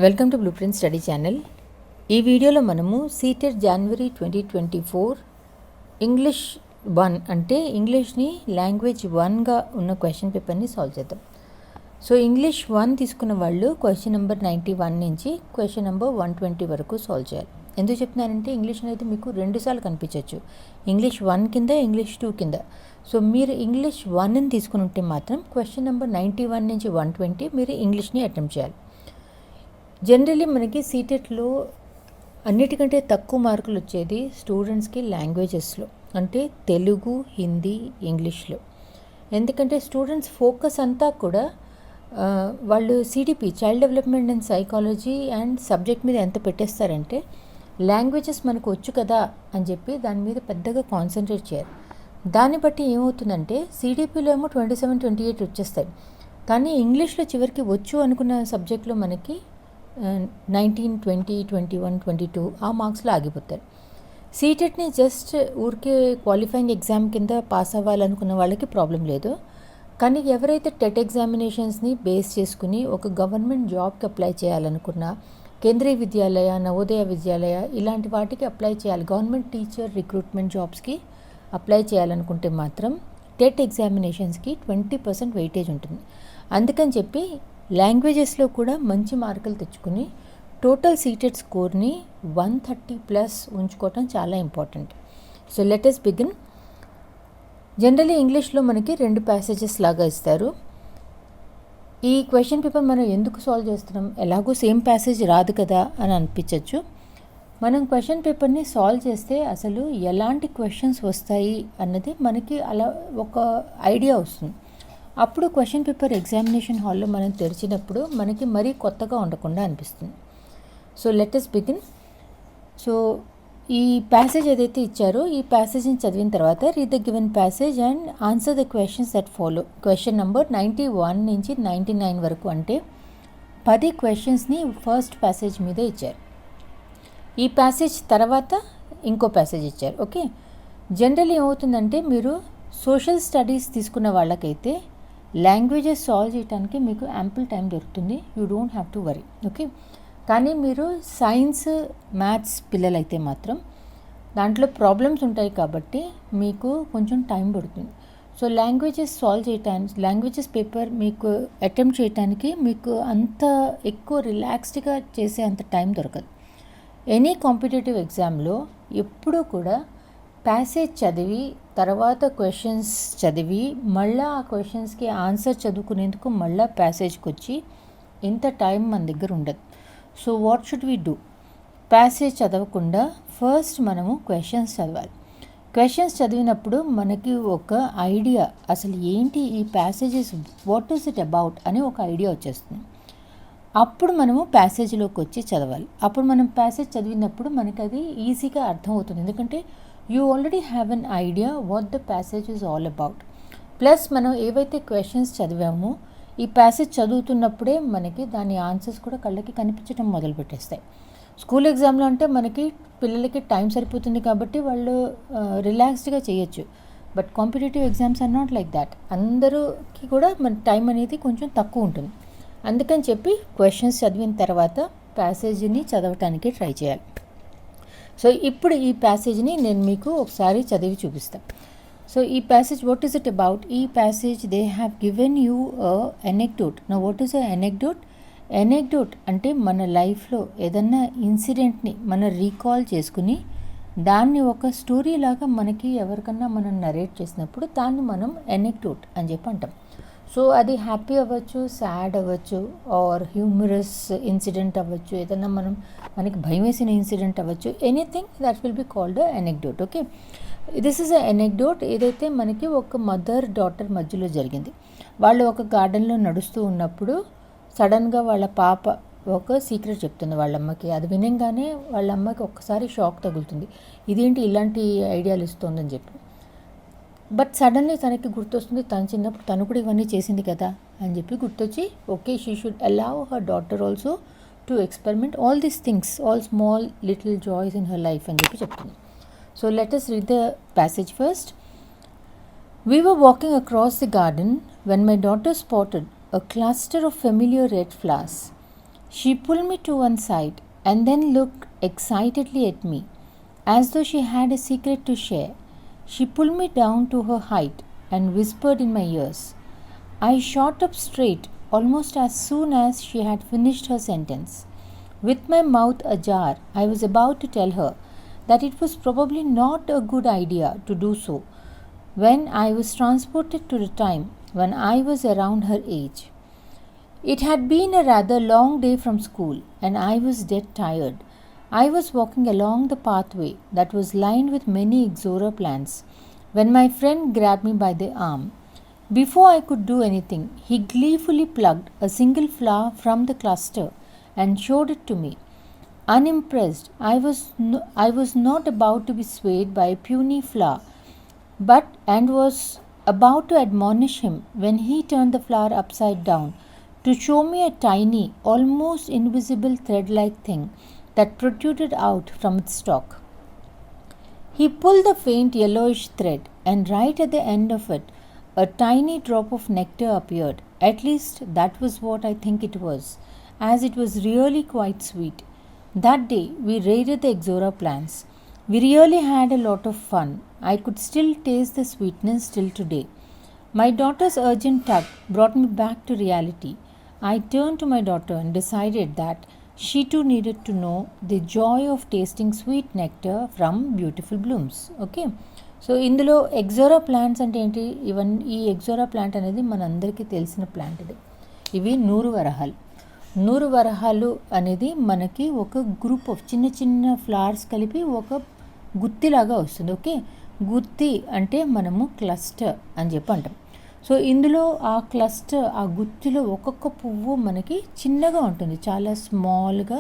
Welcome to blue print study channel. ఈ వీడియోలో మనము సీటెట్ జనవరి 2024 ఇంగ్లీష్ 1 అంటే ఇంగ్లీష్ని లాంగ్వేజ్ 1గా ఉన్న క్వశ్చన్ పేపర్ని సాల్వ్ చేద్దాం. సో ఇంగ్లీష్ 1 తీసుకున్న వాళ్ళు క్వశ్చన్ నెంబర్ 91 నుంచి క్వశ్చన్ నెంబర్ 120 వరకు సాల్వ్ చేయాలి. ఎందుకు చెప్తున్నానంటే ఇంగ్లీష్ అనేది మీకు 2 సార్లు కనిపించవచ్చు, ఇంగ్లీష్ 1 కింద, ఇంగ్లీష్ 2 కింద. సో మీరు ఇంగ్లీష్ 1ని తీసుకుని ఉంటే మాత్రం క్వశ్చన్ నెంబర్ 91 నుంచి 120 మీరు ఇంగ్లీష్ని అటెంప్ట్ చేయాలి. జనరలీ మనకి సీటెట్లో అన్నిటికంటే తక్కువ మార్కులు వచ్చేది స్టూడెంట్స్కి లాంగ్వేజెస్లో, అంటే తెలుగు, హిందీ, ఇంగ్లీష్లో. ఎందుకంటే స్టూడెంట్స్ ఫోకస్ అంతా కూడా వాళ్ళు CDP, child development and psychology and subject మీద ఎంత పెట్టేస్తారంటే లాంగ్వేజెస్ మనకు వచ్చు కదా అని చెప్పి దాని మీద పెద్దగా కాన్సన్ట్రేట్ చేయరు. దాన్ని బట్టి ఏమవుతుందంటే సిడిపిలో ఏమో 27, 28 వచ్చేస్తాయి, కానీ ఇంగ్లీష్లో చివరికి వచ్చు అనుకున్న సబ్జెక్ట్లో మనకి 19, 20, 21, 22 ఆ మార్క్స్లో ఆగిపోతారు. సీటెట్ని జస్ట్ ఊరికే క్వాలిఫైయింగ్ ఎగ్జామ్ కింద పాస్ అవ్వాలనుకున్న వాళ్ళకి ప్రాబ్లం లేదు, కానీ ఎవరైతే టెట్ ఎగ్జామినేషన్స్ని బేస్ చేసుకుని ఒక గవర్నమెంట్ జాబ్కి అప్లై చేయాలనుకున్నా, కేంద్రీయ విద్యాలయ, నవోదయ విద్యాలయ ఇలాంటి వాటికి అప్లై చేయాలి, గవర్నమెంట్ టీచర్ రిక్రూట్మెంట్ జాబ్స్కి అప్లై చేయాలనుకుంటే మాత్రం టెట్ ఎగ్జామినేషన్స్కి 20% వెయిటేజ్ ఉంటుంది. అందుకని చెప్పి లాంగ్వేజెస్లో కూడా మంచి మార్కులు తెచ్చుకుని టోటల్ సీటెడ్ స్కోర్ని 130+ ఉంచుకోవటం చాలా important. So let us begin. Generally ఇంగ్లీష్లో మనకి 2 ప్యాసేజెస్ లాగా ఇస్తారు. ఈ క్వశ్చన్ పేపర్ మనం ఎందుకు సాల్వ్ చేస్తున్నాం, ఎలాగో సేమ్ ప్యాసేజ్ రాదు కదా అని అనిపించవచ్చు. మనం క్వశ్చన్ పేపర్ని సాల్వ్ చేస్తే అసలు ఎలాంటి క్వశ్చన్స్ వస్తాయి అన్నది మనకి అలా ఒక ఐడియా వస్తుంది. అప్పుడు క్వశ్చన్ పేపర్ ఎగ్జామినేషన్ హాల్లో మనం తెరిచినప్పుడు మనకి మరీ కొత్తగా ఉండకుండా అనిపిస్తుంది. So let us begin. So ఈ ప్యాసేజ్ ఏదైతే ఇచ్చారో ఈ ప్యాసేజ్ని చదివిన తర్వాత read the given passage and answer the questions that follow. Question number 91 నుంచి 99 వరకు, అంటే 10 క్వశ్చన్స్ని ఫస్ట్ ప్యాసేజ్ మీద ఇచ్చారు. ఈ ప్యాసేజ్ తర్వాత ఇంకో ప్యాసేజ్ ఇచ్చారు. ఓకే, జనరల్లీ ఏమవుతుందంటే మీరు సోషల్ స్టడీస్ తీసుకున్న వాళ్ళకైతే లాంగ్వేజెస్ సాల్వ్ చేయడానికి మీకు యాంపుల్ టైం దొరుకుతుంది, you don't have to worry. Okay, కానీ మీరు సైన్స్, మ్యాథ్స్ పిల్లలైతే మాత్రం దాంట్లో ప్రాబ్లమ్స్ ఉంటాయి కాబట్టి మీకు కొంచెం టైం పడుతుంది. సో లాంగ్వేజెస్ సాల్వ్ చేయడానికి, లాంగ్వేజెస్ పేపర్ మీకు అటెంప్ట్ చేయడానికి మీకు అంత ఎక్కువ రిలాక్స్డ్గా చేసే అంత టైం దొరకదు. ఎనీ కాంపిటేటివ్ ఎగ్జామ్లో ఎప్పుడూ కూడా ప్యాసేజ్ చదివి తర్వాత క్వశ్చన్స్ చదివి మళ్ళీ ఆ క్వశ్చన్స్కి ఆన్సర్ చదువుకునేందుకు మళ్ళీ ప్యాసేజ్కి వచ్చి ఇంత టైం మన దగ్గర ఉండదు. So what should we do? Passage చదవకుండా ఫస్ట్ మనము క్వశ్చన్స్ చదవాలి. క్వశ్చన్స్ చదివినప్పుడు మనకి ఒక ఐడియా, అసలు ఏంటి ఈ passages, what is it about అని ఒక ఐడియా వచ్చేస్తుంది. అప్పుడు మనము ప్యాసేజ్లోకి వచ్చి చదవాలి. అప్పుడు మనం ప్యాసేజ్ చదివినప్పుడు మనకి అది ఈజీగా అర్థమవుతుంది, ఎందుకంటే you already have an idea what the passage is all about. Plus మనం ఏవైతే క్వశ్చన్స్ చదివామో ఈ ప్యాసేజ్ చదువుతున్నప్పుడే మనకి దాని ఆన్సర్స్ కూడా కళ్ళకి కనిపించడం మొదలుపెట్టేస్తాయి. స్కూల్ ఎగ్జామ్లో అంటే మనకి పిల్లలకి టైం సరిపోతుంది కాబట్టి వాళ్ళు రిలాక్స్డ్గా చేయొచ్చు, but competitive exams are not like that. అందరికీ కూడా మన టైం అనేది కొంచెం తక్కువ ఉంటుంది. అందుకని చెప్పి క్వశ్చన్స్ చదివిన తర్వాత ప్యాసేజీని చదవటానికి ట్రై చేయాలి. సో ఇప్పుడు ఈ ప్యాసేజ్ని నేను మీకు ఒకసారి చదివి చూపిస్తాను. సో ఈ passage what is it about? ఈ passage they have given you anecdote. Now what is anecdote? Anecdote అంటే మన లైఫ్లో ఏదన్నా ఇన్సిడెంట్ని మనం రీకాల్ చేసుకుని దాన్ని ఒక స్టోరీ లాగా మనకి ఎవరికన్నా మనం నరేట్ చేసినప్పుడు దాన్ని మనం ఎనెక్డోట్ అని చెప్పి అంటాం. సో అది హ్యాపీ అవ్వచ్చు, సాడ్ అవ్వచ్చు, ఆర్ హ్యూమరస్ ఇన్సిడెంట్ అవ్వచ్చు, ఏదన్నా మనకి భయం వేసిన ఇన్సిడెంట్ అవ్వచ్చు, anything that will be called ఎనెక్డోట్. Okay, this is ఎనెక్డోట్. ఏదైతే మనకి ఒక మదర్ డాటర్ మధ్యలో జరిగింది. వాళ్ళు ఒక గార్డెన్లో నడుస్తూ ఉన్నప్పుడు సడన్గా వాళ్ళ పాప ఒక సీక్రెట్ చెప్తుంది వాళ్ళ అమ్మకి. అది వినంగానే వాళ్ళ అమ్మకి ఒక్కసారి షాక్ తగులుతుంది, ఇదేంటి ఇలాంటి ఐడియాలు ఇస్తుందని చెప్పి. బట్ సడన్లీ తనకి గుర్తొస్తుంది, తను చిన్నప్పుడు తను కూడా ఇవన్నీ చేసింది కదా అని చెప్పి గుర్తొచ్చి okay she should allow her daughter also to experiment all these things, all small little joys in her life అని చెప్పి చెప్తుంది. So let us read the passage first. We were walking across the garden when my daughter spotted a cluster of familiar red flowers. She pulled me to one side and then looked excitedly at me, as though she had a secret to share. She pulled me down to her height and whispered in my ears. I shot up straight almost as soon as she had finished her sentence. With my mouth ajar, I was about to tell her that it was probably not a good idea to do so when I was transported to the time when I was around her age. It had been a rather long day from school, and I was dead tired. I was walking along the pathway that was lined with many ixora plants when my friend grabbed me by the arm. Before I could do anything, he gleefully plucked a single flower from the cluster and showed it to me. Unimpressed, I was not about to be swayed by a puny flower, and was about to admonish him when he turned the flower upside down to show me a tiny, almost invisible thread-like thing that protruded out from its stalk. He pulled the faint yellowish thread, and right at the end of it, a tiny drop of nectar appeared. At least that was what I think it was, as it was really quite sweet. That day we raided the ixora plants. We really had a lot of fun. I could still taste the sweetness till today. My daughter's urgent tug brought me back to reality. I turned to my daughter and decided that she too needed to know the joy of tasting sweet nectar from beautiful blooms. Okay. So ఇందులో ixora plants అంటే ఏంటి? ఈ ixora plant అనేది మనందరికీ తెలిసిన plant ఇది. ఇవి నూరు వరహాలు అనేది మనకి ఒక గ్రూప్ ఆఫ్ చిన్న చిన్న ఫ్లవర్స్ కలిపి ఒక గుత్తిలాగా వస్తుంది. ఓకే, గుత్తి అంటే మనము క్లస్టర్ అని చెప్పి అంటాం. సో ఇందులో ఆ క్లస్టర్, ఆ గుత్తిలో ఒక్కొక్క పువ్వు మనకి చిన్నగా ఉంటుంది, చాలా స్మాల్గా,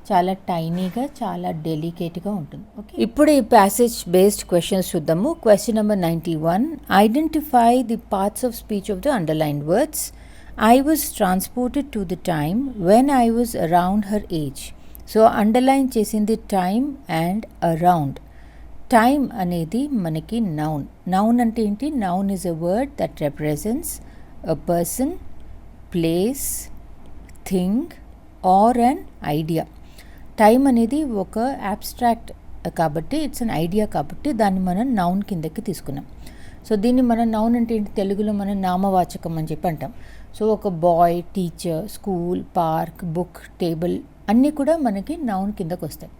చాలా టైనీగా, చాలా డెలికేట్గా ఉంటుంది. ఓకే, ఇప్పుడు ఈ ప్యాసేజ్ బేస్డ్ క్వశ్చన్స్ చూద్దాము. Question number 91, identify the parts of speech of the underlined words. I was transported to the time when I was around her age. So underline చేసింది టైమ్ అండ్ అరౌండ్. టైమ్ అనేది మనకి noun. Noun అంటే ఏంటి? Noun is a word that represents a person, place, thing or an idea. Time అనేది ఒక abstract కాబట్టి, it's an idea కాబట్టి దాన్ని మనం నౌన్ కిందకి తీసుకున్నాం. సో దీన్ని మనం నౌన్ అంటే ఏంటి? తెలుగులో మనం నామవాచకం అని చెప్పి అంటాం. సో ఒక boy, teacher, school, park, book, table అన్నీ కూడా మనకి నౌన్ కిందకు వస్తాయి.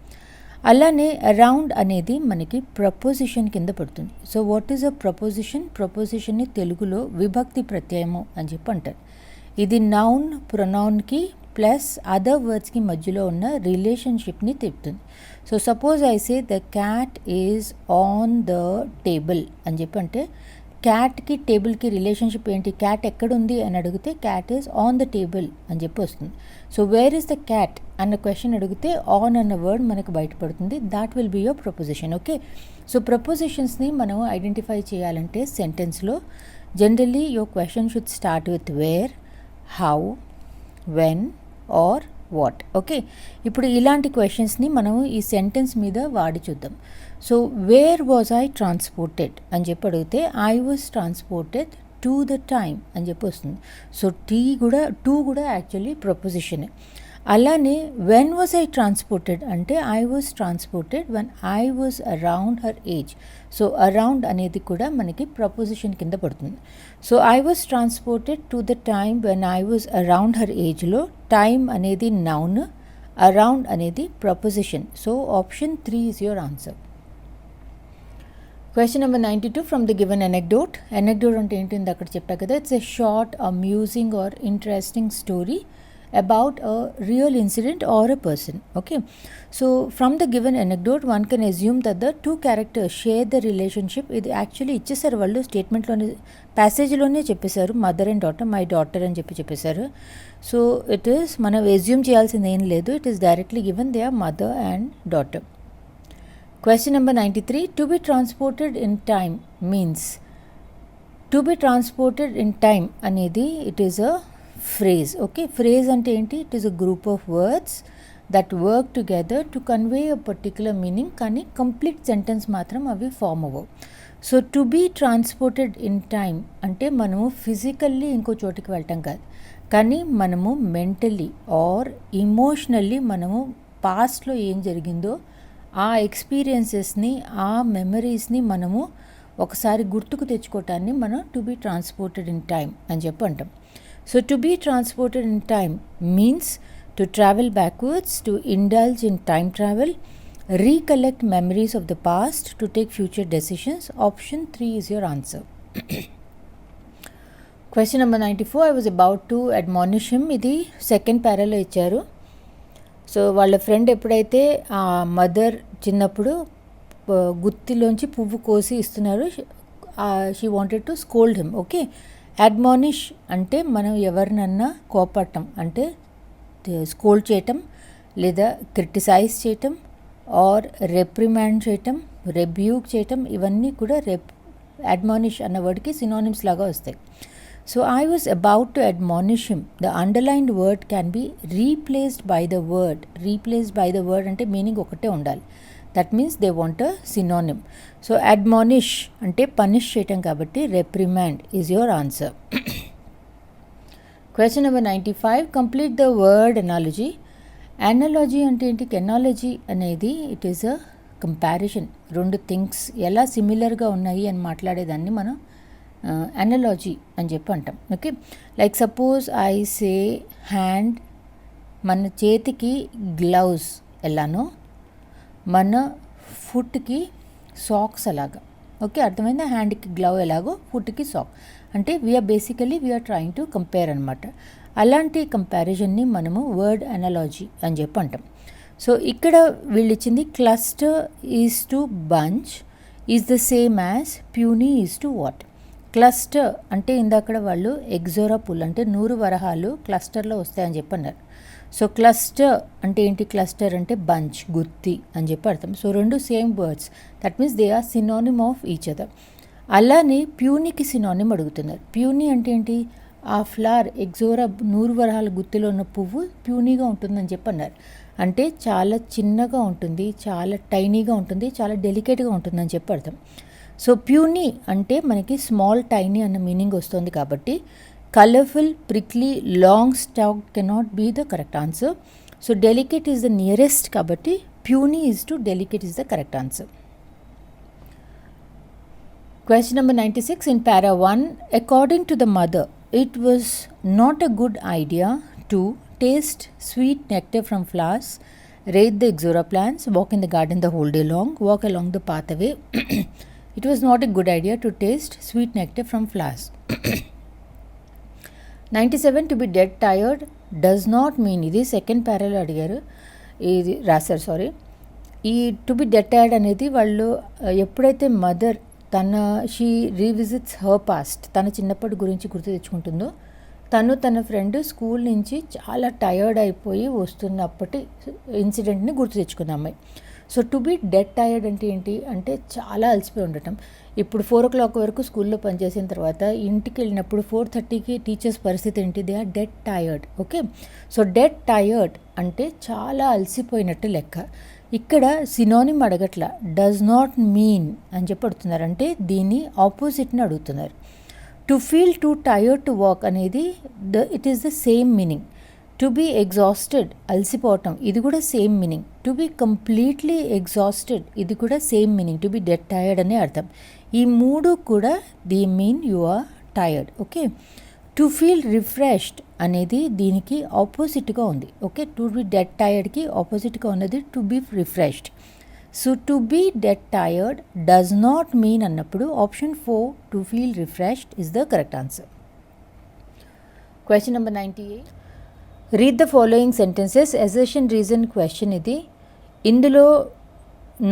అలానే అరౌండ్ అనేది మనకి ప్రపోజిషన్ కింద పడుతుంది. So what is a preposition? ప్రపోజిషన్ని తెలుగులో విభక్తి ప్రత్యయము అని చెప్పి అంటారు. ఇది నౌన్, ప్రొనౌన్కి ప్లస్ అదర్ వర్డ్స్కి మధ్యలో ఉన్న రిలేషన్షిప్ని చెప్తుంది. So suppose I say the cat is on the table అని చెప్పి అంటే క్యాట్కి టేబుల్కి రిలేషన్షిప్ ఏంటి? క్యాట్ ఎక్కడుంది అని అడిగితే cat is on the table అని చెప్పి వస్తుంది. So where is the cat అన్న క్వశ్చన్ అడిగితే ఆన్ అన్న వర్డ్ మనకు బయటపడుతుంది. That will be your preposition. Okay, so ప్రపోజిషన్స్ని మనం ఐడెంటిఫై చేయాలంటే సెంటెన్స్లో generally your question should start with where, how, when or what. Okay, ఇప్పుడు ఇలాంటి క్వశ్చన్స్ని మనం ఈ సెంటెన్స్ మీద వాడి చూద్దాం. So where was I transported అని చెప్పి అడిగితే I was transported to the time అని చెప్పి వస్తుంది. సో టూ కూడా యాక్చువల్లీ ప్రపోజిషనే. అలానే వెన్ వాజ్ ఐ ట్రాన్స్పోర్టెడ్ అంటే I was transported when I was around her age. So around అనేది కూడా మనకి ప్రపోజిషన్ కింద పడుతుంది. So I was transported to the time when I was around her ఏజ్లో టైమ్ అనేది నౌన్, అరౌండ్ అనేది preposition. So option 3 is your answer. Question number 92, from the given anecdote. Anecdote అంటే ఏంటి? అక్కడ చెప్పా కదా, it's a short, amusing or interesting story about a real incident or a person. Okay, so from the given anecdote one can assume that the two characters share the relationship. ఇది actually ఇచ్చేసారు వాళ్ళు స్టేట్మెంట్లోనే, ప్యాసేజ్లోనే చెప్పేశారు, mother and daughter, my daughter అని చెప్పేశారు. So it is, మనం assume చేయాల్సింది ఏం లేదు, it is directly given they are mother and daughter. Question number 93, to be transported in time means. To be transported in time అనేది it is a phrase. Okay, phrase అంటే ఏంటి? It is a group of words that work together to convey a particular meaning, కానీ complete sentence మాత్రం అవి form అవ్వవు. So to be transported in time అంటే మనము physically ఇంకో చోటికి వెళ్ళటం కాదు, కానీ మనము మెంటలీ ఆర్ ఇమోషనల్లీ మనము పాస్ట్లో ఏం జరిగిందో ఆ ఎక్స్పీరియన్సెస్ని, ఆ మెమరీస్ని మనము ఒకసారి గుర్తుకు తెచ్చుకోవటాన్ని మనం to be transported in time అని చెప్పి అంటాం. So to be transported in time means to travel backwards, to indulge in time travel, recollect memories of the past, to take future decisions. Option 3 is your answer. Question number 94. I was about to admonish him. ఇది second పారాలో ఇచ్చారు. So వాళ్ళ friend ఎప్పుడైతే ఆ mother చిన్నప్పుడు గుత్తిలోంచి పువ్వు కోసి ఇస్తున్నారు, she wanted to scold him. Okay, admonish అంటే మనం ఎవరినన్నా కోపడటం అంటే స్కోల్డ్ చేయటం లేదా క్రిటిసైజ్ చేయటం ఆర్ రెప్రిమాండ్ చేయటం, రెబ్యూక్ చేయటం, ఇవన్నీ కూడా అడ్మానిష్ అన్న వర్డ్కి సినోనిమ్స్ లాగా వస్తాయి. So I was about to admonish him. The underlined word can be replaced by the word. Replaced by the word అంటే మీనింగ్ ఒకటే ఉండాలి. That means they want a synonym. So admonish అంటే punish చేయటం కాబట్టి reprimand is your answer. Question number 95. Complete the word analogy. Analogy అంటే ఏంటి? Analogy అనేది it is a comparison. రెండు థింగ్స్ ఎలా సిమిలర్గా ఉన్నాయి అని మాట్లాడేదాన్ని మనం యానాలజీ అని చెప్పి అంటాం. Okay, like suppose I say hand, మన చేతికి గ్లౌజ్ ఎలానో మన ఫుట్కి సాక్స్ అలాగా. ఓకే, అర్థమైందా? హ్యాండ్కి గ్లవ్ ఎలాగో ఫుట్కి సాక్ అంటే వీఆర్ ట్రయింగ్ టు కంపేర్ అనమాట. అలాంటి కంపారిజన్ని మనము వర్డ్ అనాలజీ అని చెప్పి అంటాం. సో ఇక్కడ వీళ్ళు ఇచ్చింది cluster is to bunch is the same as ప్యూనీ is to what. Cluster అంటే ఇందాక వాళ్ళు ఎగ్జోరా పుల్ అంటే 100 వరహాలు క్లస్టర్లో వస్తాయని చెప్పి అన్నారు. సో క్లస్టర్ అంటే ఏంటి? క్లస్టర్ అంటే బంచ్, గుత్తి అని చెప్పి అర్థం. సో రెండు same words, that means they are synonym of each other. అలానే ప్యూనీకి సినోనిమ్ అడుగుతున్నారు. ప్యూనీ అంటే ఏంటి? ఆ ఫ్లవర్ ఎగ్జోరా 100 వరహాల గుత్తిలో ఉన్న పువ్వు ప్యూనీగా ఉంటుందని చెప్పి అన్నారు. అంటే చాలా చిన్నగా ఉంటుంది, చాలా టైనీగా ఉంటుంది, చాలా డెలికేట్గా ఉంటుందని చెప్పి అర్థం. సో ప్యూనీ అంటే మనకి స్మాల్ టైనీ అన్న మీనింగ్ వస్తుంది కాబట్టి colourful, prickly, long stalk cannot be the correct answer. So delicate is the nearest కాబట్టి puny is to delicate is the correct answer. Question number 96. In para 1, according to the mother, it was not a good idea to taste sweet nectar from flowers, raid the ixora plants, walk in the garden the whole day long, walk along the pathway. It was not a good idea to taste sweet nectar from flowers. 97. To be dead tired does not mean, ఇది second పారాలో అడిగారు, ఇది రాశారు sorry. ఈ to be dead tired అనేది వాళ్ళు ఎప్పుడైతే mother she రీవిజిట్స్ her past, తన చిన్నప్పటి గురించి గుర్తు తెచ్చుకుంటుందో, తన ఫ్రెండ్ స్కూల్ నుంచి చాలా టయర్డ్ అయిపోయి వస్తున్నప్పటి ఇన్సిడెంట్ని గుర్తు తెచ్చుకుంది అమ్మాయి. So to be dead tired అంటే ఏంటి అంటే చాలా అలసిపోయి ఉండటం. ఇప్పుడు 4 o'clock వరకు స్కూల్లో పనిచేసిన తర్వాత ఇంటికి వెళ్ళినప్పుడు 4:30కి టీచర్స్ పరిస్థితి ఏంటి? They are dead tired. Okay, so dead tired అంటే చాలా అలసిపోయినట్టు లెక్క. ఇక్కడ సినోనిమ్ అడగట్ల, డస్ నాట్ మీన్ అని చెప్పి అడుగుతున్నారు, అంటే దీన్ని ఆపోజిట్ని అడుగుతున్నారు. To feel too tired to walk అనేది it is the same meaning. To be exhausted, అలసిపోవటం, ఇది కూడా same meaning. To be completely exhausted, ఇది కూడా same meaning. To be dead tired అనే అర్థం. ఈ మూడు కూడా the mean you are tired. Okay, to feel refreshed అనేది దీనికి ఆపోజిట్గా ఉంది. ఓకే, టు బీ డెడ్ టైర్డ్కి ఆపోజిట్గా ఉన్నది to be refreshed. So to be dead tired does not mean అన్నప్పుడు option 4 to feel refreshed is the correct answer. Question number 98. Read the following sentences. Assertion reason question ఇది. ఇందులో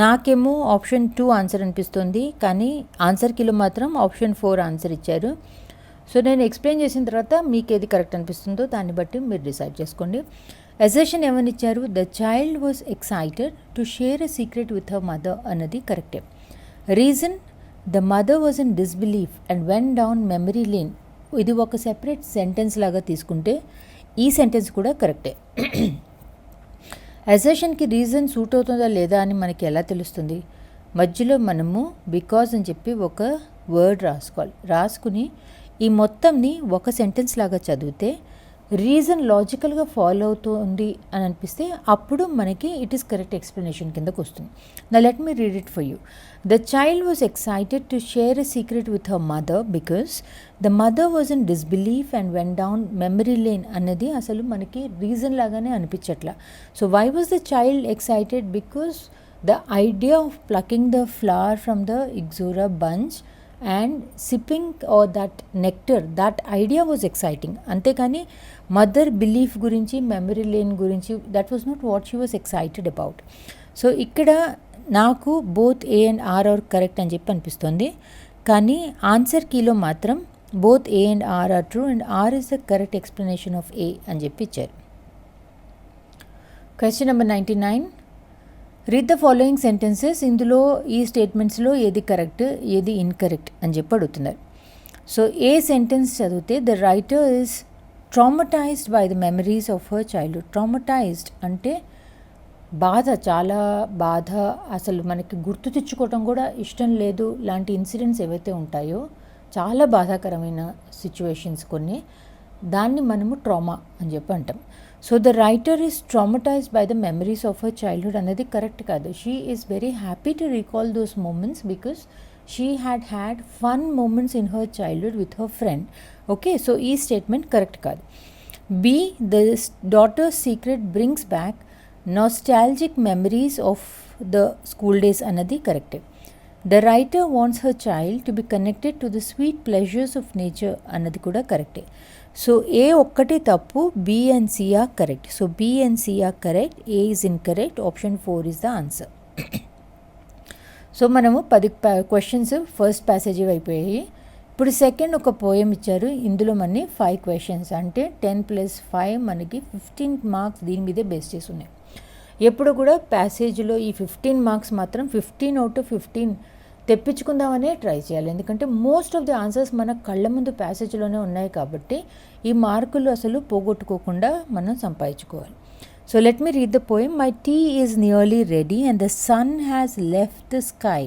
నాకేమో option 2 answer అనిపిస్తుంది, కానీ answer కిలో మాత్రం option 4 answer ఇచ్చారు. So నేను ఎక్స్ప్లెయిన్ చేసిన తర్వాత మీకు ఏది కరెక్ట్ అనిపిస్తుందో దాన్ని బట్టి మీరు డిసైడ్ చేసుకోండి. అసర్షన్ ఏమని ఇచ్చారు? The child was excited to share a secret with her mother అన్నది కరెక్టే. Reason, the mother was in disbelief and went down memory lane. ఇది ఒక సెపరేట్ సెంటెన్స్ లాగా తీసుకుంటే ఈ సెంటెన్స్ కూడా కరెక్టే. అసర్షన్కి రీజన్ సూట్ అవుతుందా లేదా అని మనకి ఎలా తెలుస్తుంది? మధ్యలో మనము బికాజ్ అని చెప్పి ఒక వర్డ్ రాసుకోవాలి. రాసుకుని ఈ మొత్తంని ఒక సెంటెన్స్ లాగా చదివితే రీజన్ లాజికల్గా ఫాలో అవుతుంది అని అనిపిస్తే అప్పుడు మనకి ఇట్ ఈస్ కరెక్ట్ ఎక్స్ప్లెనేషన్ కిందకు వస్తుంది. నా let me read it for you. The child was excited to share a secret with her mother because the mother was in disbelief and when down memory lane అన్నది అసలు మనకి reason లాగానే అనిపించట్లా. So why was the child excited? Because the idea of plucking the flower from the ixora bunch and sipping or that nectar, that idea was exciting. అంతేకాని mother belief గురించి, memory lane గురించి, that was not what she was excited about. So ఇక్కడ నాకు both A and R correct అని చెప్పి అనిపిస్తుంది. కానీ answer కీలో మాత్రం both A and R true and R is the correct explanation of A అని చెప్పి ఇచ్చారు. Question number 99. Read the following sentences. ఇందులో ఈ స్టేట్మెంట్స్లో ఏది కరెక్ట్, ఏది ఇన్కరెక్ట్ అని చెప్పి అడుగుతున్నారు. సో ఏ సెంటెన్స్ చదివితే the writer is traumatised by the memories of her childhood. Traumatised అంటే బాధ, చాలా బాధ, అసలు మనకి గుర్తు తెచ్చుకోవటం కూడా ఇష్టం లేదు లాంటి ఇన్సిడెంట్స్ ఏవైతే ఉంటాయో, చాలా బాధాకరమైన సిచ్యువేషన్స్ కొన్ని, దాన్ని మనము ట్రామా అని చెప్పి అంటాం. So the writer is traumatised by the memories of her childhood అనేది కరెక్ట్ కాదు. She is very happy to recall those moments because she had fun moments in her childhood with her friend. Okay, so ఈ statement correct కాదు. B, the daughter's secret brings back nostalgic memories of the school days అన్నది కరెక్టే. The writer wants her child to be connected to the sweet pleasures of nature అన్నది కూడా కరెక్టే. So A ఒక్కటి తప్పు, B and C are correct. So B and C are correct, A is incorrect, option 4 is the answer. So మనము 10 questions first passage అయిపోయాయి. ఇప్పుడు second ఒక poem ఇచ్చారు. ఇందులో మనకి 5 క్వశ్చన్స్, అంటే 10 + 5 మనకి 15 మార్క్స్ దీని మీదే బేస్ చేసి ఉన్నాయి. ఎప్పుడు కూడా ప్యాసేజ్లో ఈ 15 మార్క్స్ మాత్రం 15 అవుట్ ఆఫ్ 15 తెప్పించుకుందామనే ట్రై చేయాలి. ఎందుకంటే మోస్ట్ ఆఫ్ ది ఆన్సర్స్ మన కళ్ళ ముందు ప్యాసేజ్లోనే ఉన్నాయి కాబట్టి ఈ మార్కులు అసలు పోగొట్టుకోకుండా మనం సంపాదించుకోవాలి. So let me read the poem. My tea is nearly ready and the sun has left the sky.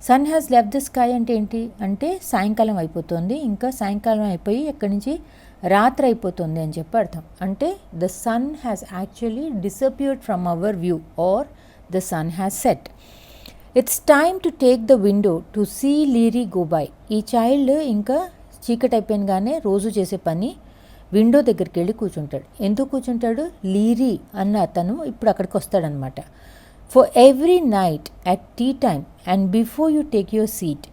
Sun has left the sky అంటే ఏంటి అంటే సాయంకాలం అయిపోతుంది, ఇంకా సాయంకాలం అయిపోయి ఎక్కడి నుంచి రాత్రి అయిపోతుంది అని చెప్పి అర్థం. అంటే the sun has actually disappeared from our view or the sun has set. It's time to take the window to see Leerie go by. ఈ చైల్డ్ ఇంకా చీకటి అయిపోయినగానే రోజు చేసే పని విండో దగ్గరికి వెళ్ళి కూర్చుంటాడు. ఎందుకు కూర్చుంటాడు? లీరీ అన్న అతను ఇప్పుడు అక్కడికి వస్తాడనమాట. For every night at tea time and before you take your seat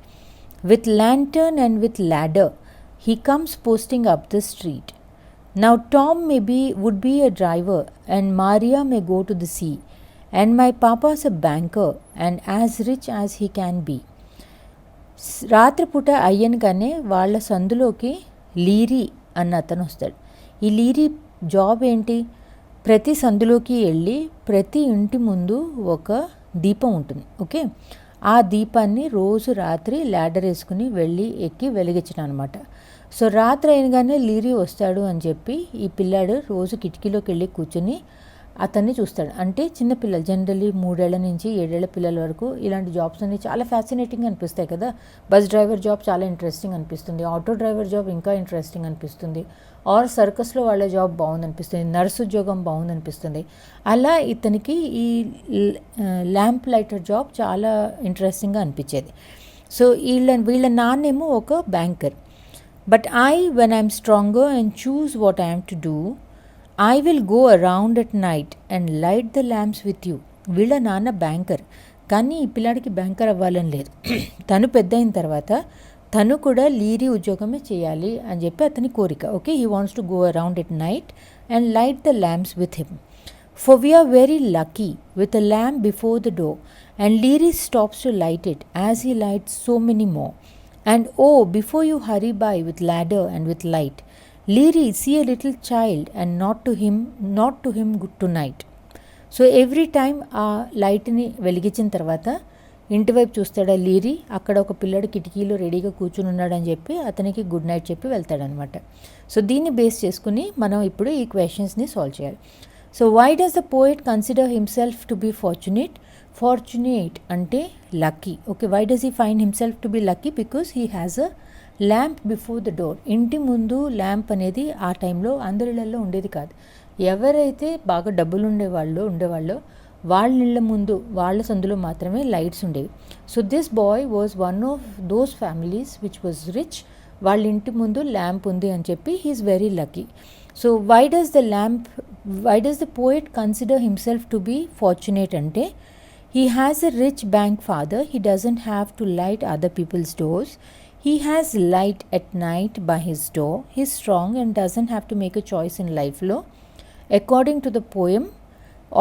with lantern and with ladder he comes posting up the street. Now Tom would be a driver and Maria may go to the sea and my papa's a banker and as rich as he can be. రాత్రిపూట అయ్యనగానే వాళ్ళ సందులోకి లీరీ అన్న అతను వస్తాడు. ఈ లీరీ job ఏంటి? ప్రతి సందులోకి వెళ్ళి ప్రతి ఇంటి ముందు ఒక దీపం ఉంటుంది. ఓకే, ఆ దీపాన్ని రోజు రాత్రి ల్యాడర్ వేసుకుని వెళ్ళి ఎక్కి వెలిగించడం అనమాట. సో రాత్రి అయినగానే లీరీ వస్తాడు అని చెప్పి ఈ పిల్లాడు రోజు కిటికీలోకి వెళ్ళి కూర్చుని అతన్ని చూస్తాడు. అంటే చిన్నపిల్లలు జనరల్లీ 3 ఏళ్ల నుంచి 7 ఏళ్ల పిల్లల వరకు ఇలాంటి జాబ్స్ అన్ని చాలా ఫ్యాసినేటింగ్ అనిపిస్తాయి కదా. బస్ డ్రైవర్ జాబ్ చాలా ఇంట్రెస్టింగ్ అనిపిస్తుంది, ఆటో డ్రైవర్ జాబ్ ఇంకా ఇంట్రెస్టింగ్ అనిపిస్తుంది, ఆర్ సర్కస్లో వాళ్ళ జాబ్ బాగుంది అనిపిస్తుంది, నర్సు ఉద్యోగం బాగుంది అనిపిస్తుంది. అలా ఇతనికి ఈ ల్యాంప్ లైటర్ జాబ్ చాలా ఇంట్రెస్టింగ్గా అనిపించేది. సో వీళ్ళ నాన్నేమో ఒక banker. But when I'm stronger and choose what I am to do, I will go around at night and light the lamps with you. వీళ్ళ నాన్న బ్యాంకర్, కానీ ఈ పిల్లాడికి బ్యాంకర్ అవ్వాలని లేదు. తను పెద్ద అయిన తర్వాత తను కూడా లీరీ ఉద్యోగమే చేయాలి అని చెప్పి అతని కోరిక. Okay, he wants to go around at night and light the lamps with him. For we are very lucky with a lamp before the door and Leary stops to light it as he lights so many more. And oh, before you hurry by with ladder and with light, Leary, see a little child and not to him good tonight. So every time ఆ లైట్ని వెలిగించిన తర్వాత ఇంటి వైపు చూస్తాడా లీరీ, అక్కడ ఒక పిల్లడు కిటికీలో రెడీగా కూర్చుని ఉన్నాడని చెప్పి అతనికి గుడ్ నైట్ చెప్పి వెళ్తాడనమాట. సో దీన్ని బేస్ చేసుకుని మనం ఇప్పుడు ఈ క్వశ్చన్స్ని సాల్వ్ చేయాలి. So why does the poet consider himself to be fortunate? Fortunate అంటే lucky. Okay, why does he find himself to be lucky? Because he has a lamp before the door. ఇంటి ముందు lamp అనేది ఆ టైంలో అందరిళ్ళల్లో ఉండేది కాదు. ఎవరైతే బాగా డబ్బులు ఉండేవాళ్ళో వాళ్ళ ఇళ్ళ ముందు వాళ్ళ సందులో మాత్రమే లైట్స్ ఉండేవి. So this boy was one of those families which was rich. వాళ్ళ ఇంటి ముందు ల్యాంప్ ఉంది అని చెప్పి he's very lucky. So why does the poet consider himself to be fortunate అంటే he has a rich bank father. He doesn't have to light other people's doors. He has light at night by his door. He's strong and doesn't have to make a choice in life law. According to the poem,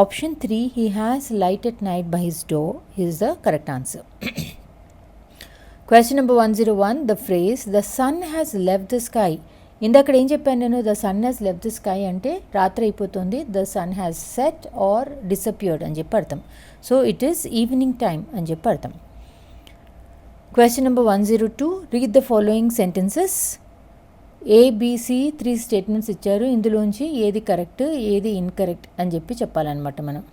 option 3, he has light at night by his door is the correct answer. Question number 101, the phrase the sun has left the sky. ఇందాక ఏం చెప్పాను నేను? The sun has left the sky అంటే రాత్రి అయిపోతుంది. The sun has set or disappeared అని చెప్పి అర్థం. So it is evening time అని చెప్పి అర్థం. Question number 102, read the following sentences. A B C 3 statements ఇచ్చారు. ఇందులోంచి ఏది కరెక్ట్ ఏది ఇన్కరెక్ట్ అని చెప్పి చెప్పాలన్నమాట మనం.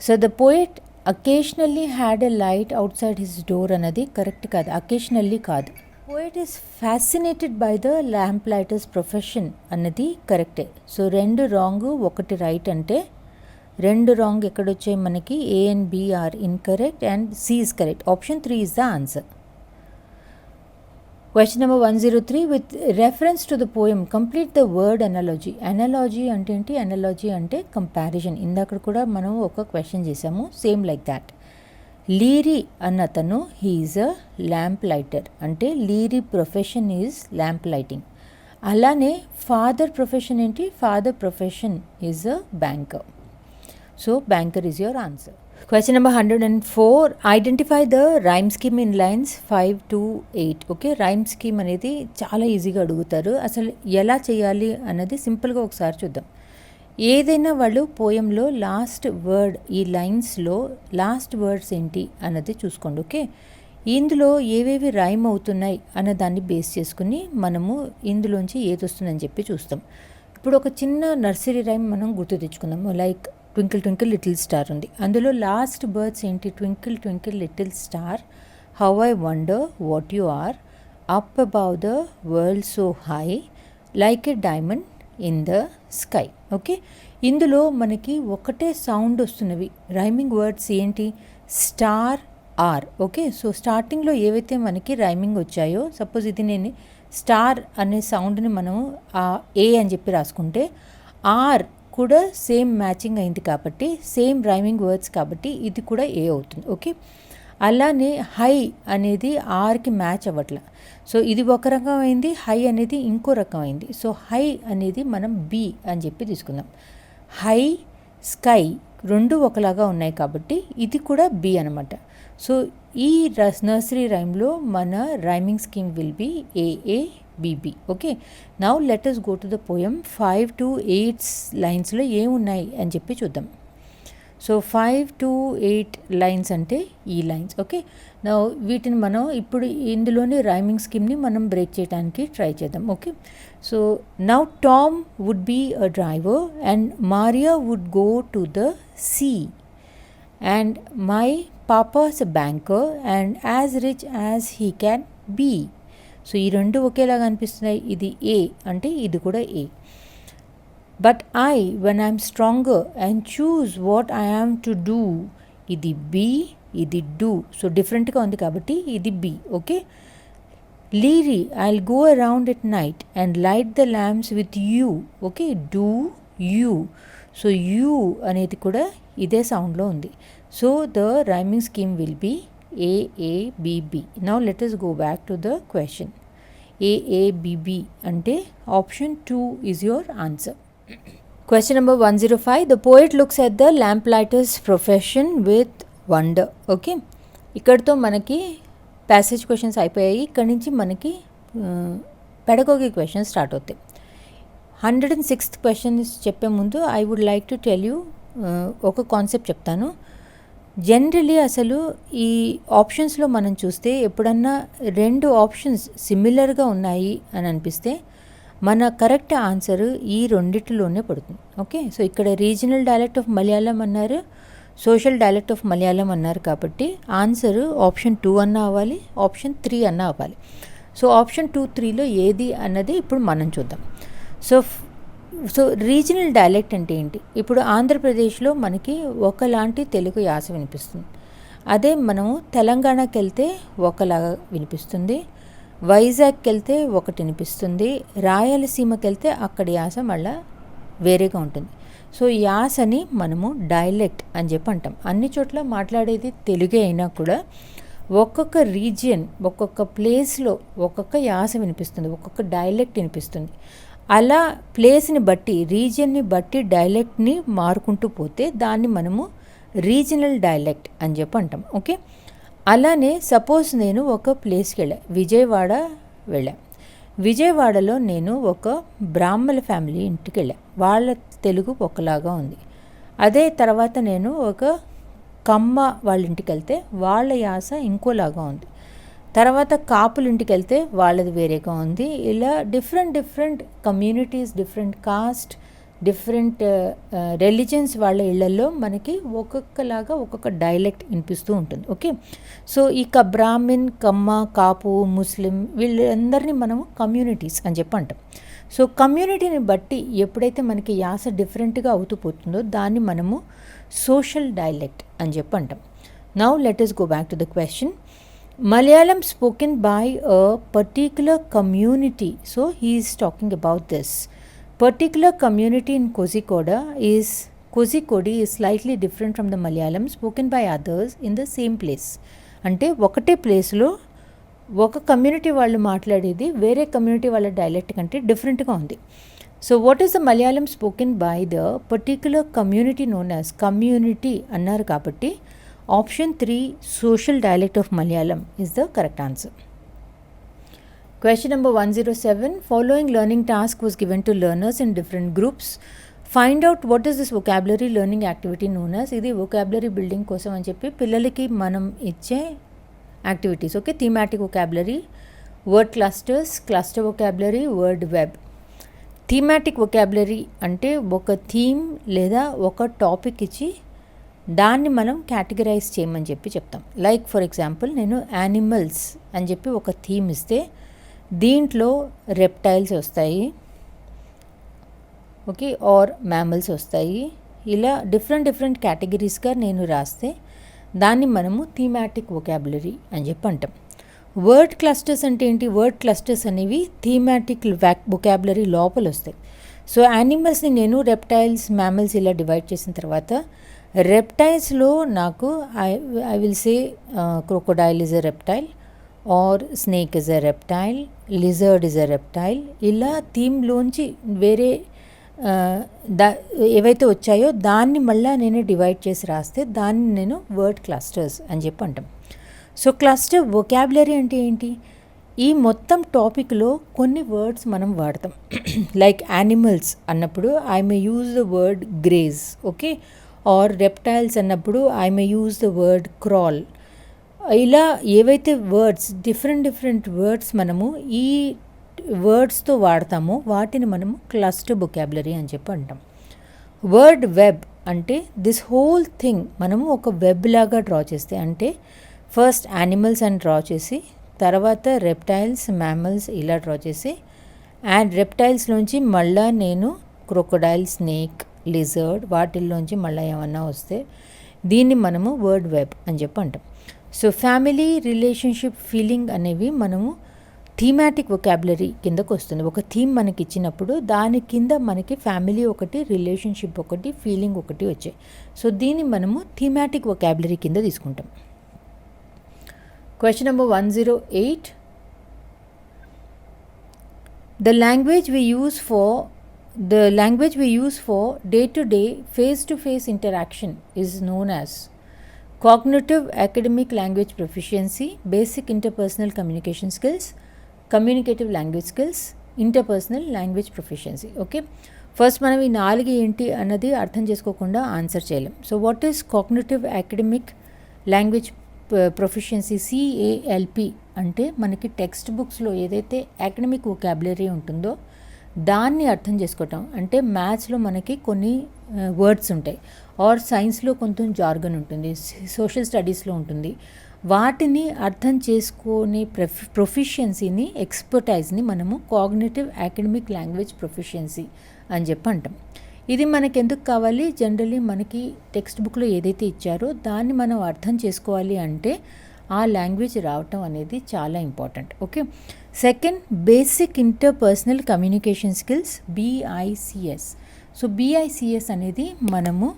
So the poet occasionally had a light out side his door అన్నది కరెక్ట్ కాదు, అకేషనల్లీ కాదు. Poet is fascinated by the lamp lighters profession అన్నది కరెక్టే. సో 2 రాంగ్ 1 రైట్ అంటే 2 రాంగ్ ఎక్కడొచ్చాయి మనకి? A and B are incorrect and C is correct. Option 3 is the answer. Question number 103, with reference to the poem complete the word analogy. Analogy అంటే ఏంటి? Analogy అంటే comparison. ఇందాక కూడా మనం ఒక క్వశ్చన్ చేసాము సేమ్ లైక్ దాట్. లీరీ అన్నతను he is a lamp lighter అంటే Leerie profession is lamp lighting. అలానే ఫాదర్ ప్రొఫెషన్ ఏంటి? Father profession is a banker. So banker is your answer. Question number 104, identify the rhyme scheme in lines 5 to 8. Okay, rhyme scheme అనేది చాలా ఈజీగా అడుగుతారు. అసలు ఎలా చేయాలి అన్నది సింపుల్గా ఒకసారి చూద్దాం. ఏదైనా వాళ్ళు పోయంలో లాస్ట్ వర్డ్, ఈ లైన్స్లో లాస్ట్ వర్డ్స్ ఏంటి అన్నది చూసుకోండి. ఓకే, ఇందులో ఏవేవి రైమ్ అవుతున్నాయి అన్న దాన్ని బేస్ చేసుకుని మనము ఇందులోంచి ఏది వస్తుందని చెప్పి చూస్తాం. ఇప్పుడు ఒక చిన్న నర్సరీ రైమ్ మనం గుర్తు తెచ్చుకుందాము. Like twinkle twinkle little star ఉంది. అందులో లాస్ట్ వర్డ్స్ ఏంటి? Twinkle twinkle little star, how I wonder what you are, up above the world so high, like a diamond in the sky. Okay, ఇందులో మనకి ఒకటే sound వస్తున్నవి rhyming words ఏంటి? Star, are. Okay, so స్టార్టింగ్లో ఏవైతే మనకి rhyming వచ్చాయో, suppose ఇది నేను స్టార్ అనే సౌండ్ని మనం ఏ అని చెప్పి రాసుకుంటే ఆర్ కూడా సేమ్ మ్యాచింగ్ అయింది కాబట్టి సేమ్ రైమింగ్ వర్డ్స్ కాబట్టి ఇది కూడా ఏ అవుతుంది. ఓకే, అలానే హై అనేది ఆర్కి మ్యాచ్ అవ్వట్లా. సో ఇది ఒక రకం అయింది, హై అనేది ఇంకో రకం అయింది. సో హై అనేది మనం బి అని చెప్పి తీసుకుందాం. హై, స్కై 2 ఒకలాగా ఉన్నాయి కాబట్టి ఇది కూడా బి అనమాట. సో ఈ నర్సరీ రైమ్లో మన rhyming scheme will be AA BB. Okay, now let us go to the poem. 5 to 8 లైన్స్లో ఏమున్నాయి అని చెప్పి చూద్దాం. సో 5 to 8 లైన్స్ అంటే ఈ లైన్స్. ఓకే, నా వీటిని మనం ఇప్పుడు ఇందులోని రైమింగ్ స్కీమ్ని మనం బ్రేక్ చేయడానికి ట్రై చేద్దాం. Okay, so now Tom would be a driver and Maria would go to the sea and my papa's a banker and as rich as he can be. So ఈ 2 ఒకేలాగా అనిపిస్తున్నాయి. ఇది A అంటే ఇది కూడా A. But I when I'm stronger and choose what I am to do. ఇది B, ఇది do. So డిఫరెంట్గా ఉంది కాబట్టి ఇది B. Okay, Leerie I'll go around at night and light the lamps with you. Okay, do, you. So you అనేది కూడా ఇదే సౌండ్లో ఉంది. So the rhyming scheme will be AABB. Now let us go back to the question. AABB అంటే option 2 is your answer. Question number 105, the poet looks at the lamplighter's profession with wonder. Okay, ఇక్కడితో మనకి passage questions అయిపోయాయి. ఇక్కడి నుంచి మనకి pedagogy questions start అవుతాయి. 106th questions చెప్పే ముందు I would like to tell you ఒక కాన్సెప్ట్ చెప్తాను. జనరలీ అసలు ఈ ఆప్షన్స్లో మనం చూస్తే ఎప్పుడన్నా 2 ఆప్షన్స్ సిమిలర్గా ఉన్నాయి అని అనిపిస్తే మన కరెక్ట్ ఆన్సర్ ఈ రెండిటిలోనే పడుతుంది. ఓకే, సో ఇక్కడ రీజనల్ డైలెక్ట్ ఆఫ్ మలయాళం అన్నారు, సోషల్ డైలెక్ట్ ఆఫ్ మలయాళం అన్నారు, కాబట్టి ఆన్సర్ ఆప్షన్ 2 అన్న అవ్వాలి, ఆప్షన్ 3 అన్న అవ్వాలి. సో ఆప్షన్ 2, 3లో ఏది అన్నది ఇప్పుడు మనం చూద్దాం. సో రీజనల్ డైలెక్ట్ అంటే ఏంటి? ఇప్పుడు ఆంధ్రప్రదేశ్లో మనకి ఒకలాంటి తెలుగు యాస వినిపిస్తుంది. అదే మనము తెలంగాణకి వెళ్తే ఒకలాగా వినిపిస్తుంది, వైజాగ్కి వెళ్తే ఒకటి వినిపిస్తుంది, రాయలసీమకి వెళ్తే అక్కడి యాస మళ్ళీ వేరేగా ఉంటుంది. సో యాసని మనము డైలెక్ట్ అని చెప్పి అంటాం. అన్ని చోట్ల మాట్లాడేది తెలుగే అయినా కూడా ఒక్కొక్క రీజియన్, ఒక్కొక్క ప్లేస్లో ఒక్కొక్క యాస వినిపిస్తుంది, ఒక్కొక్క డైలెక్ట్ వినిపిస్తుంది. అలా ప్లేస్ని బట్టి, రీజియన్ని బట్టి డైలెక్ట్ని మారుకుంటూ పోతే దాన్ని మనము రీజనల్ డైలెక్ట్ అని చెప్పి అంటాం. ఓకే, అలానే సపోజ్ నేను ఒక ప్లేస్కి విజయవాడ వెళ్ళా. విజయవాడలో నేను ఒక బ్రాహ్మణ ఫ్యామిలీ ఇంటికి వెళ్ళా. వాళ్ళ తెలుగు ఒకలాగా ఉంది. అదే తర్వాత నేను ఒక కమ్మ వాళ్ళ ఇంటికి వెళ్తే వాళ్ళ యాస ఇంకోలాగా ఉంది. తర్వాత కాపుల ఇంటికి వెళ్తే వాళ్ళది వేరేగా ఉంది. ఇలా different communities, different cost, different religions వాళ్ళ ఇళ్లలో మనకి ఒక్కొక్కలాగా ఒక్కొక్క డైలెక్ట్ వినిపిస్తూ ఉంటుంది. ఓకే, సో ఇక బ్రాహ్మిన్, కమ్మ, కాపు, ముస్లిం వీళ్ళందరినీ మనము కమ్యూనిటీస్ అని చెప్పి అంటాం. సో కమ్యూనిటీని బట్టి ఎప్పుడైతే మనకి యాస డిఫరెంట్గా అవుతూ పోతుందో దాన్ని మనము సోషల్ డైలెక్ట్ అని చెప్పి అంటాం. Now let us go back to the question. Malayalam spoken by a particular community. So he is talking about this particular community in Kozhikode is slightly different from the Malayalam spoken by others in the same place. అంటే ఒకటే ప్లేస్లో ఒక community వాళ్ళు మాట్లాడేది వేరే community వాళ్ళ dialect కంటే డిఫరెంట్గా ఉంది. So what is the Malayalam spoken by the particular community known as community అన్నారు కాబట్టి option 3 social dialect of Malayalam is the correct answer. Question number 107. Following learning task was given to learners in different groups. Find out what is this vocabulary learning activity known as. ఇది vocabulary building కోసం అని చెప్పి పిల్లలకి మనం ఇచ్చే activities. Okay, thematic vocabulary, word clusters, cluster vocabulary, word web. Thematic vocabulary అంటే ఒక theme లేదా ఒక టాపిక్ ఇచ్చి దాన్ని మనం కేటగరైజ్ చేయమని చెప్పి చెప్తాం. లైక్ ఫర్ ఎగ్జాంపుల్ నేను యానిమల్స్ అని చెప్పి ఒక థీమ్ ఇస్తే దీంట్లో రెప్టైల్స్ వస్తాయి, ఓకే, ఆర్ మ్యామల్స్ వస్తాయి. ఇలా డిఫరెంట్ కేటగిరీస్గా నేను రాస్తే దాన్ని మనము థీమాటిక్ vocabulary అని చెప్పి అంటాం. వర్డ్ క్లస్టర్స్ అంటే ఏంటి? వర్డ్ క్లస్టర్స్ అనేవి థీమాటిక్ vocabulary లోపల వస్తాయి. సో యానిమల్స్ని నేను రెప్టైల్స్, మ్యామల్స్ ఇలా డివైడ్ చేసిన తర్వాత రెప్టైల్స్లో నాకు I will say crocodile is a reptile, or snake is a reptile, lizard is a reptile. ఇలా థీమ్లోంచి వేరే ఏవైతే వచ్చాయో దాన్ని మళ్ళీ నేను డివైడ్ చేసి రాస్తే దాన్ని నేను వర్డ్ క్లస్టర్స్ అని చెప్పి అంటాం. సో క్లస్టర్ vocabulary అంటే ఏంటి? ఈ మొత్తం టాపిక్లో కొన్ని వర్డ్స్ మనం వాడతాం. లైక్ యానిమల్స్ అన్నప్పుడు I may use the word graze, okay, or reptiles అన్నప్పుడు I may use the word crawl. ఇలా ఏవైతే వర్డ్స్ డిఫరెంట్ వర్డ్స్ మనము ఈ వర్డ్స్తో వాడతామో వాటిని మనము క్లస్టర్ vocabulary అని చెప్పి అంటాం. వర్డ్ వెబ్ అంటే దిస్ హోల్ థింగ్ మనము ఒక వెబ్ లాగా డ్రా చేస్తే, అంటే ఫస్ట్ యానిమల్స్ అని డ్రా చేసి తర్వాత రెప్టైల్స్, మ్యామల్స్ ఇలా డ్రా చేసి అండ్ రెప్టైల్స్లోంచి మళ్ళీ నేను క్రొకోడైల్, స్నేక్, లిజర్డ్ వాటిల్లోంచి మళ్ళీ ఏమన్నా వస్తే దీన్ని మనము వర్డ్ వెబ్ అని చెప్పి అంటాం. సో ఫ్యామిలీ, రిలేషన్షిప్, ఫీలింగ్ అనేవి మనము థీమాటిక్ vocabulary కిందకు వస్తుంది. ఒక థీమ్ మనకి ఇచ్చినప్పుడు దాని కింద మనకి ఫ్యామిలీ ఒకటి, రిలేషన్షిప్ ఒకటి, ఫీలింగ్ ఒకటి వచ్చాయి. సో దీన్ని మనము థీమాటిక్ vocabulary కింద తీసుకుంటాం. Question number 108. The language we use for day-to-day, face-to-face interaction is known as cognitive academic language proficiency, basic interpersonal communication skills, communicative language skills, interpersonal language proficiency. Okay, first మనం ఈ 4 ఏంటి అన్నది అర్థం చేసుకోకుండా answer చేయలేం. So what is cognitive academic language proficiency? CALP అంటే మనకి text బుక్స్లో ఏదైతే అకాడమిక్ vocabulary ఉంటుందో దాన్ని అర్థం చేసుకోవటం. అంటే మ్యాథ్స్లో మనకి కొన్ని వర్డ్స్ ఉంటాయి, ఆర్ సైన్స్లో కొంచెం జార్గన్ ఉంటుంది, సోషల్ స్టడీస్లో ఉంటుంది. వాటిని అర్థం చేసుకునే ప్రొఫిషియన్సీని, ఎక్స్పర్టైజ్ని మనము కాగ్నిటివ్ అకాడమిక్ లాంగ్వేజ్ ప్రొఫిషియన్సీ అని చెప్పి అంటాం. ఇది మనకి ఎందుకు కావాలి? జనరల్లీ మనకి టెక్స్ట్ బుక్లో ఏదైతే ఇచ్చారో దాన్ని మనం అర్థం చేసుకోవాలి అంటే ఆ లాంగ్వేజ్ రావటం అనేది చాలా important. Okay. Second, basic interpersonal communication skills, BICS. So BICS అనేది మనము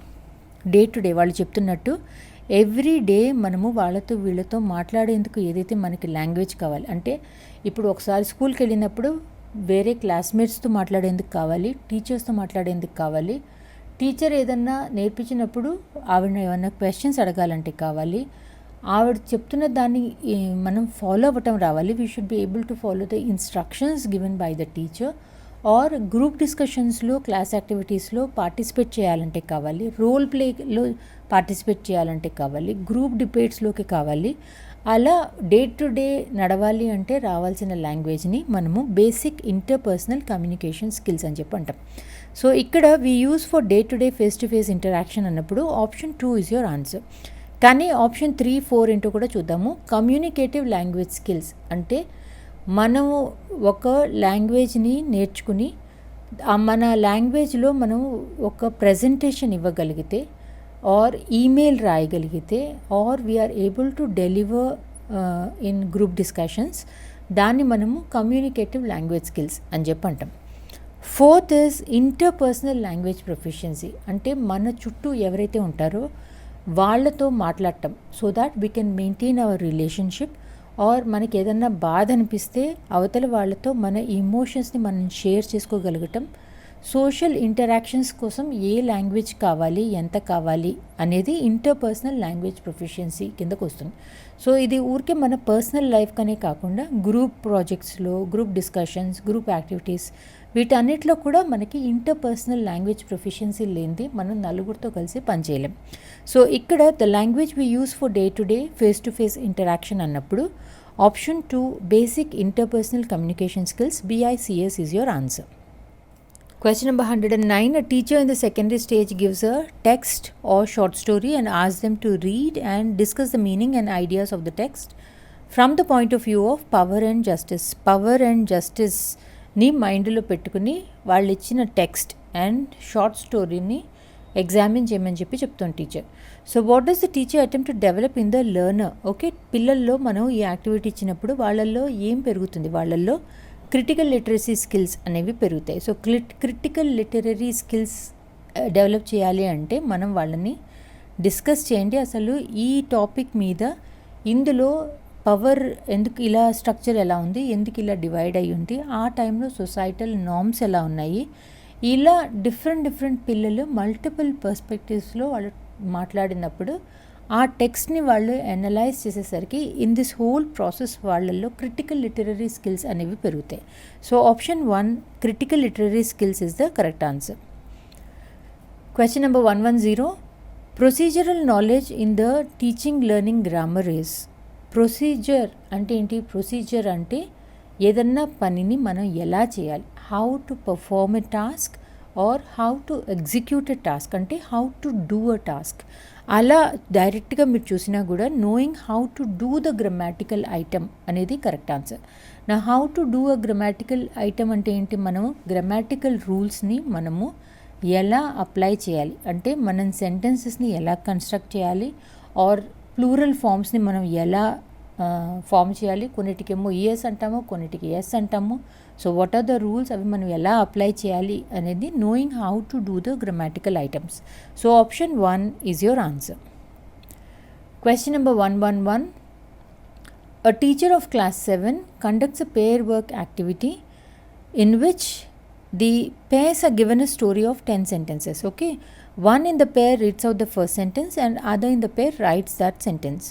డే టు డే వాళ్ళు చెప్తున్నట్టు ఎవ్రీ డే మనము వాళ్ళతో వీళ్ళతో మాట్లాడేందుకు ఏదైతే మనకి లాంగ్వేజ్ కావాలి అంటే, ఇప్పుడు ఒకసారి స్కూల్కి వెళ్ళినప్పుడు వేరే క్లాస్మేట్స్తో మాట్లాడేందుకు కావాలి, టీచర్స్తో మాట్లాడేందుకు కావాలి, టీచర్ ఏదన్నా నేర్పించినప్పుడు ఆవిడ ఏమన్నా క్వశ్చన్స్ అడగాలంటే కావాలి, ఆవిడ చెప్తున్న దాన్ని మనం ఫాలో అవ్వటం రావాలి. We should be able to follow the instructions given by the teacher. Or group డిస్కషన్స్లో, క్లాస్ యాక్టివిటీస్లో పార్టిసిపేట్ చేయాలంటే కావాలి, రోల్ ప్లేలో పార్టిసిపేట్ చేయాలంటే కావాలి, గ్రూప్ డిబేట్స్లోకి కావాలి. అలా డే టు డే నడవాలి అంటే రావాల్సిన లాంగ్వేజ్ని మనము బేసిక్ ఇంటర్పర్సనల్ కమ్యూనికేషన్ స్కిల్స్ అని చెప్పి అంటాం. సో ఇక్కడ we use for day to day face to face interaction అన్నప్పుడు ఆప్షన్ 2 ఈజ్ యువర్ ఆన్సర్. కానీ ఆప్షన్ 3, 4 ఏంటో కూడా చూద్దాము. కమ్యూనికేటివ్ లాంగ్వేజ్ స్కిల్స్ అంటే మనము ఒక లాంగ్వేజ్ని నేర్చుకుని మన లాంగ్వేజ్లో మనం ఒక ప్రజెంటేషన్ ఇవ్వగలిగితే, ఆర్ ఈమెయిల్ రాయగలిగితే, or we are able to deliver in group discussions, దాన్ని మనము కమ్యూనికేటివ్ లాంగ్వేజ్ స్కిల్స్ అని చెప్పి అంటాం. Fourth is interpersonal language proficiency. అంటే మన చుట్టూ ఎవరైతే ఉంటారో వాళ్ళతో మాట్లాడటం, so that we can maintain our relationship. Or మనకి ఏదన్నా బాధ అనిపిస్తే అవతల వాళ్ళతో మన ఇమోషన్స్ని మనం షేర్ చేసుకోగలగటం. సోషల్ ఇంటరాక్షన్స్ కోసం ఏ లాంగ్వేజ్ కావాలి, ఎంత కావాలి అనేది ఇంటర్పర్సనల్ లాంగ్వేజ్ ప్రొఫిషియన్సీ కిందకు వస్తుంది. సో ఇది ఊరికే మన పర్సనల్ లైఫ్కనే కాకుండా గ్రూప్ ప్రాజెక్ట్స్లో, గ్రూప్ డిస్కషన్స్, గ్రూప్ యాక్టివిటీస్, వీటన్నిటిలో కూడా మనకి ఇంటర్పర్సనల్ లాంగ్వేజ్ ప్రొఫిషియన్సీ లేనిది మనం నలుగురితో కలిసి పనిచేయలేం. సో ఇక్కడ the language we use for day to day face to face interaction అన్నప్పుడు option 2 basic interpersonal communication skills, BICS is your answer. Question number 109. A teacher in the secondary stage gives a text or short story and asks them to read and discuss the meaning and ideas of the text from the point of view of power and justice. Power and justice ని మైండ్లో పెట్టుకుని వాళ్ళు ఇచ్చిన text and short స్టోరీని examine చేయమని చెప్తుంది teacher. So what does the teacher attempt to develop in the learner? Okay, పిల్లల్లో మనం ఈ యాక్టివిటీ ఇచ్చినప్పుడు వాళ్ళల్లో ఏం పెరుగుతుంది? వాళ్ళల్లో క్రిటికల్ లిటరసీ స్కిల్స్ అనేవి పెరుగుతాయి. So critical literary skills develop చేయాలి అంటే మనం వాళ్ళని డిస్కస్ చేయండి, అసలు ఈ టాపిక్ మీద ఇందులో పవర్ ఎందుకు ఇలా, స్ట్రక్చర్ ఎలా ఉంది, ఎందుకు ఇలా డివైడ్ అయ్యి ఉంది, ఆ టైంలో సొసైటల్ నార్మ్స్ ఎలా ఉన్నాయి, ఇలా డిఫరెంట్ పిల్లలు మల్టిపుల్ పర్స్పెక్టివ్స్లో వాళ్ళు మాట్లాడినప్పుడు ఆ టెక్స్ట్ని వాళ్ళు అనలైజ్ చేసేసరికి ఇన్ దిస్ హోల్ ప్రాసెస్ వాళ్ళల్లో క్రిటికల్ లిటరరీ స్కిల్స్ అనేవి పెరుగుతాయి. So option 1 critical literary skills is the correct answer. Question number 110. Procedural knowledge in the teaching learning grammar is. Procedure అంటే ఏంటి? ప్రొసీజర్ అంటే ఏదన్నా పనిని మనం ఎలా చేయాలి, how to perform a task or how to execute a task, అంటే how to do a task. అలా డైరెక్ట్గా మీరు చూసినా కూడా knowing how to do the grammatical item అనేది కరెక్ట్ ఆన్సర్. నా how to do a grammatical item అంటే ఏంటి? మనము గ్రామాటికల్ రూల్స్ని మనము ఎలా అప్లై చేయాలి, అంటే మనం సెంటెన్సెస్ని ఎలా కన్స్ట్రక్ట్ చేయాలి, ఆర్ ప్లూరల్ ఫామ్స్ని మనం ఎలా ఫామ్ చేయాలి. కొన్నిటికేమో ఈఎస్ అంటాము, కొన్నిటికి ఎస్ అంటాము. So what are the rules, అవి మనం ఎలా అప్లై చేయాలి అనేది knowing how to do the grammatical items. So option 1 is your answer. Question number 111. A teacher of class 7 conducts a pair work activity in which the pairs are given a story of 10 sentences. Okay, one in the pair reads out the first sentence and other in the pair writes that sentence.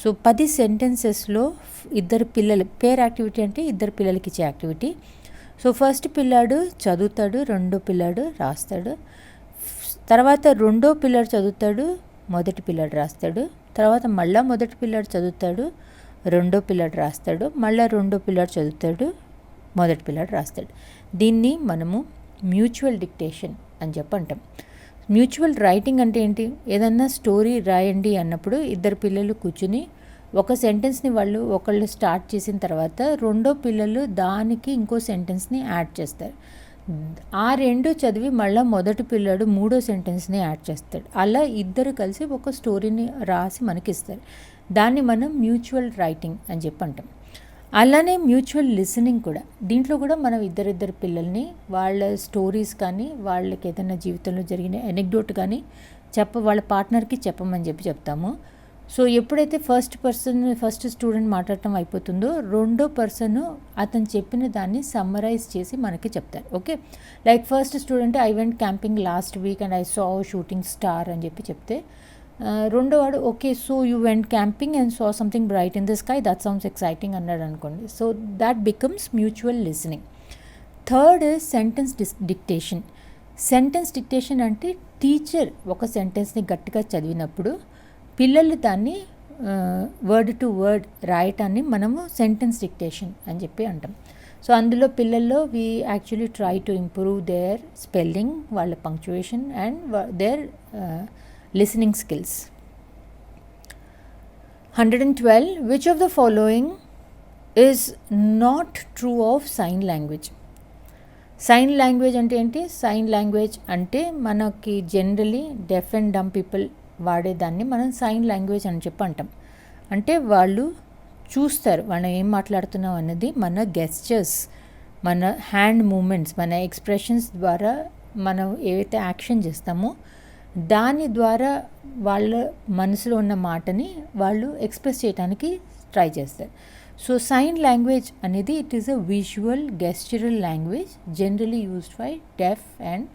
So 10 సెంటెన్సెస్లో ఇద్దరు పిల్లలు, పేర్ activity అంటే ఇద్దరు పిల్లలకి ఇచ్చే activity. So first పిల్లాడు చదువుతాడు, రెండో పిల్లాడు రాస్తాడు, తర్వాత రెండో పిల్లాడు చదువుతాడు, మొదటి పిల్లాడు రాస్తాడు, తర్వాత మళ్ళీ మొదటి పిల్లాడు చదువుతాడు, రెండో పిల్లాడు రాస్తాడు, మళ్ళీ రెండో పిల్లాడు చదువుతాడు, మొదటి పిల్లాడు రాస్తాడు. దీన్ని మనము మ్యూచువల్ డిక్టేషన్ అని చెప్పి అంటాం. మ్యూచువల్ రైటింగ్ అంటే ఏంటి? ఏదన్నా స్టోరీ రాయండి అన్నప్పుడు ఇద్దరు పిల్లలు కూర్చుని ఒక సెంటెన్స్ని వాళ్ళు ఒకళ్ళు స్టార్ట్ చేసిన తర్వాత రెండో పిల్లలు దానికి ఇంకో సెంటెన్స్ని యాడ్ చేస్తారు. ఆ రెండు చదివి మళ్ళీ మొదటి పిల్లడు మూడో సెంటెన్స్ని యాడ్ చేస్తాడు. అలా ఇద్దరు కలిసి ఒక స్టోరీని రాసి మనకిస్తారు. దాన్ని మనం మ్యూచువల్ రైటింగ్ అని చెప్పి అంటాం. అలానే మ్యూచువల్ లిసనింగ్ కూడా. దీంట్లో కూడా మనం ఇద్దరిద్దరు పిల్లల్ని వాళ్ళ స్టోరీస్ కానీ వాళ్ళకి ఏదైనా జీవితంలో జరిగిన ఎనెక్డోట్ కానీ వాళ్ళ పార్ట్నర్కి చెప్పమని చెప్తాము. సో ఎప్పుడైతే ఫస్ట్ స్టూడెంట్ మాట్లాడటం అయిపోతుందో రెండో పర్సన్ అతను చెప్పిన దాన్ని సమ్మరైజ్ చేసి మనకి చెప్తారు. Okay, like first student I went camping last week and I saw shooting star అని చెప్తే రెండో వాడు okay so you went camping and saw something bright in the sky, that sounds exciting అన్నాడు అనుకోండి. So that becomes mutual listening. Third sentence dictation. Sentence dictation అంటే teacher ఒక సెంటెన్స్ని గట్టిగా చదివినప్పుడు పిల్లలు దాన్ని వర్డ్ టు వర్డ్ రాయటాన్ని మనము సెంటెన్స్ డిక్టేషన్ అని చెప్పి అంటాం. సో అందులో పిల్లల్లో we actually try to improve their spelling, వాళ్ళ punctuation and their listening skills. 112. Which of the following is not true of sign language? Sign language అంటే ఏంటి? సైన్ లాంగ్వేజ్ అంటే మనకి generally deaf and dumb people వాడేదాన్ని మనం sign language అని చెప్పి అంటాం. అంటే వాళ్ళు చూస్తారు మనం ఏం మాట్లాడుతున్నాం అన్నది మన గెస్చర్స్, మన హ్యాండ్ మూమెంట్స్, మన ఎక్స్ప్రెషన్స్ ద్వారా మనం ఏవైతే యాక్షన్ చేస్తామో దాని ద్వారా వాళ్ళ మనసులో ఉన్న మాటని వాళ్ళు ఎక్స్ప్రెస్ చేయడానికి ట్రై చేస్తారు. సో సైన్ లాంగ్వేజ్ అనేది ఇట్ ఈస్ అ విజువల్ గెస్చరల్ language generally used by deaf and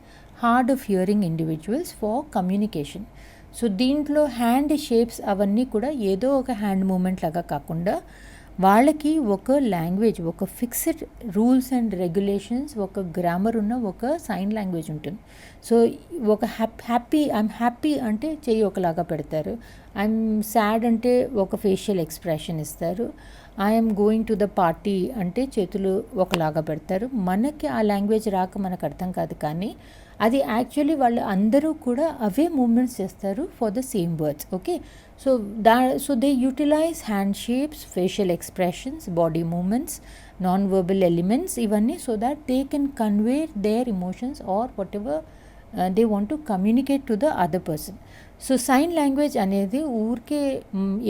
hard of hearing individuals for communication. So దీంట్లో హ్యాండ్ షేప్స్ అవన్నీ కూడా ఏదో ఒక హ్యాండ్ మూమెంట్ లాగా కాకుండా వాళ్ళకి ఒక లాంగ్వేజ్, ఒక ఫిక్స్డ్ రూల్స్ అండ్ రెగ్యులేషన్స్, ఒక గ్రామర్ ఉన్న ఒక సైన్ లాంగ్వేజ్ ఉంటుంది. సో ఒక ఐఎమ్ హ్యాపీ అంటే చెయ్యి ఒకలాగా పెడతారు, ఐఎమ్ సాడ్ అంటే ఒక ఫేషియల్ ఎక్స్ప్రెషన్ ఇస్తారు, I'm going to the party అంటే చేతులు ఒకలాగా పెడతారు. మనకి ఆ లాంగ్వేజ్ రాక మనకు అర్థం కాదు, కానీ అది యాక్చువల్లీ వాళ్ళు అందరూ కూడా అవే మూమెంట్స్ చేస్తారు for the same words. Okay, so they utilise hand shapes, facial expressions, body movements, non verbal elements ఇవన్నీ so that they can convey their emotions or whatever they want to communicate to the other person. So sign language అనేది ఊరికే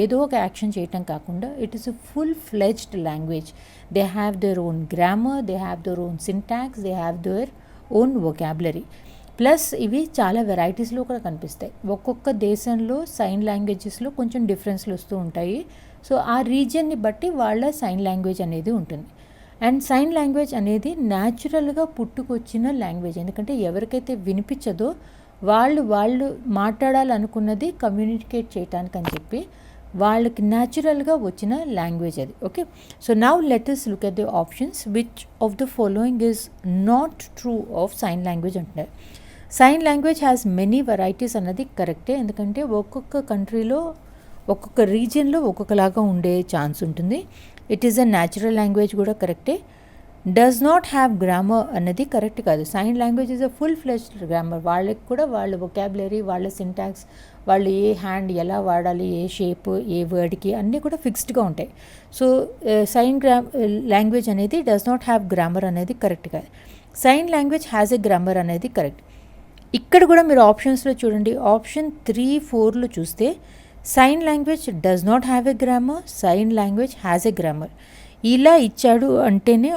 ఏదో ఒక action చేయటం కాకుండా it is a full fledged language. They have their own grammar, they have their own syntax, they have their own vocabulary. Plus ఇవి చాలా వెరైటీస్లో కూడా కనిపిస్తాయి. ఒక్కొక్క దేశంలో సైన్ లాంగ్వేజెస్లో కొంచెం డిఫరెన్స్లు వస్తూ ఉంటాయి. సో ఆ రీజియన్ని బట్టి వాళ్ళ సైన్ లాంగ్వేజ్ అనేది ఉంటుంది. అండ్ సైన్ లాంగ్వేజ్ అనేది న్యాచురల్గా పుట్టుకొచ్చిన లాంగ్వేజ్. ఎందుకంటే ఎవరికైతే వినిపించదో వాళ్ళు మాట్లాడాలనుకున్నది కమ్యూనికేట్ చేయటానికి అని చెప్పి వాళ్ళకి న్యాచురల్గా వచ్చిన లాంగ్వేజ్ అది. Okay, so now let us look at the options. Which of the following is not true of sign language అంటున్నారు. Sign language has many varieties అన్నది కరెక్టే, ఎందుకంటే ఒక్కొక్క కంట్రీలో ఒక్కొక్క రీజియన్లో ఒక్కొక్కలాగా ఉండే ఛాన్స్ ఉంటుంది. It is a natural language కూడా కరెక్టే. డస్ నాట్ హ్యావ్ గ్రామర్ అన్నది కరెక్ట్ కాదు. Sign language is a full fledged grammar. వాళ్ళకి కూడా వాళ్ళ వొకాబులరీ, వాళ్ళ సింటాక్స్, వాళ్ళు ఏ హ్యాండ్ ఎలా వాడాలి, ఏ షేప్, ఏ వర్డ్కి అన్నీ కూడా ఫిక్స్డ్గా ఉంటాయి. సో సైన్ లాంగ్వేజ్ అనేది డస్ నాట్ హ్యావ్ గ్రామర్ అనేది కరెక్ట్ కాదు. Sign language has a grammar అనేది కరెక్ట్. ఇక్కడ కూడా మీరు ఆప్షన్స్లో చూడండి, ఆప్షన్ 3, 4లో చూస్తే sign language does not have a grammar, sign language has a grammar ఇలా ఇచ్చాడు అంటేనే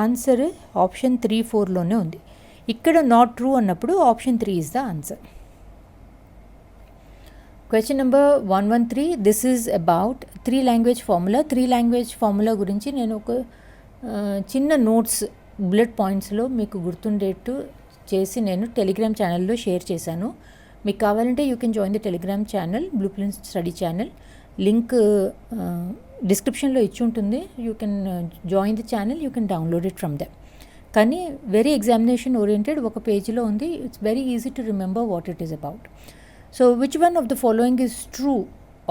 ఆన్సర్ ఆప్షన్ 3, 4లోనే ఉంది. ఇక్కడ నాట్ ట్రూ అన్నప్పుడు option 3 is the answer. Question number 113. This is about 3 language formula. 3 language formula గురించి నేను ఒక చిన్న నోట్స్ బుల్లెట్ పాయింట్స్లో మీకు గుర్తుండేట్టు చేసి నేను టెలిగ్రామ్ ఛానల్లో షేర్ చేశాను. మీకు కావాలంటే you can join the Telegram channel, blue print study channel. Link డిస్క్రిప్షన్లో ఇచ్చి ఉంటుంది. You can join the channel, you can download it from them. కానీ వెరీ ఎగ్జామినేషన్ ఓరియంటెడ్ ఒక పేజీలో ఉంది. It's very easy to remember what it is about. So which one of the following is true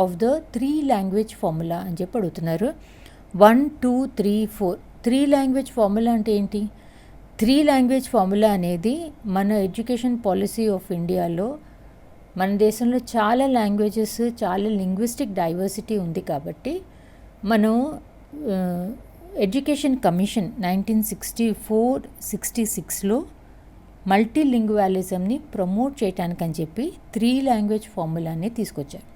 of the 3 language formula అని చెప్పి అడుగుతున్నారు. 1, 2, 3, 4. 3 language formula అంటే ఏంటి? 3 language formula అనేది మన ఎడ్యుకేషన్ పాలసీ ఆఫ్ ఇండియాలో మన దేశంలో చాలా లాంగ్వేజెస్, చాలా లింగ్విస్టిక్ డైవర్సిటీ ఉంది కాబట్టి మనం ఎడ్యుకేషన్ కమిషన్ 1964-66లో మల్టీలింగ్వాలిజంని ప్రమోట్ చేయటానికని చెప్పి 3 లాంగ్వేజ్ ఫార్ములాని తీసుకొచ్చారు.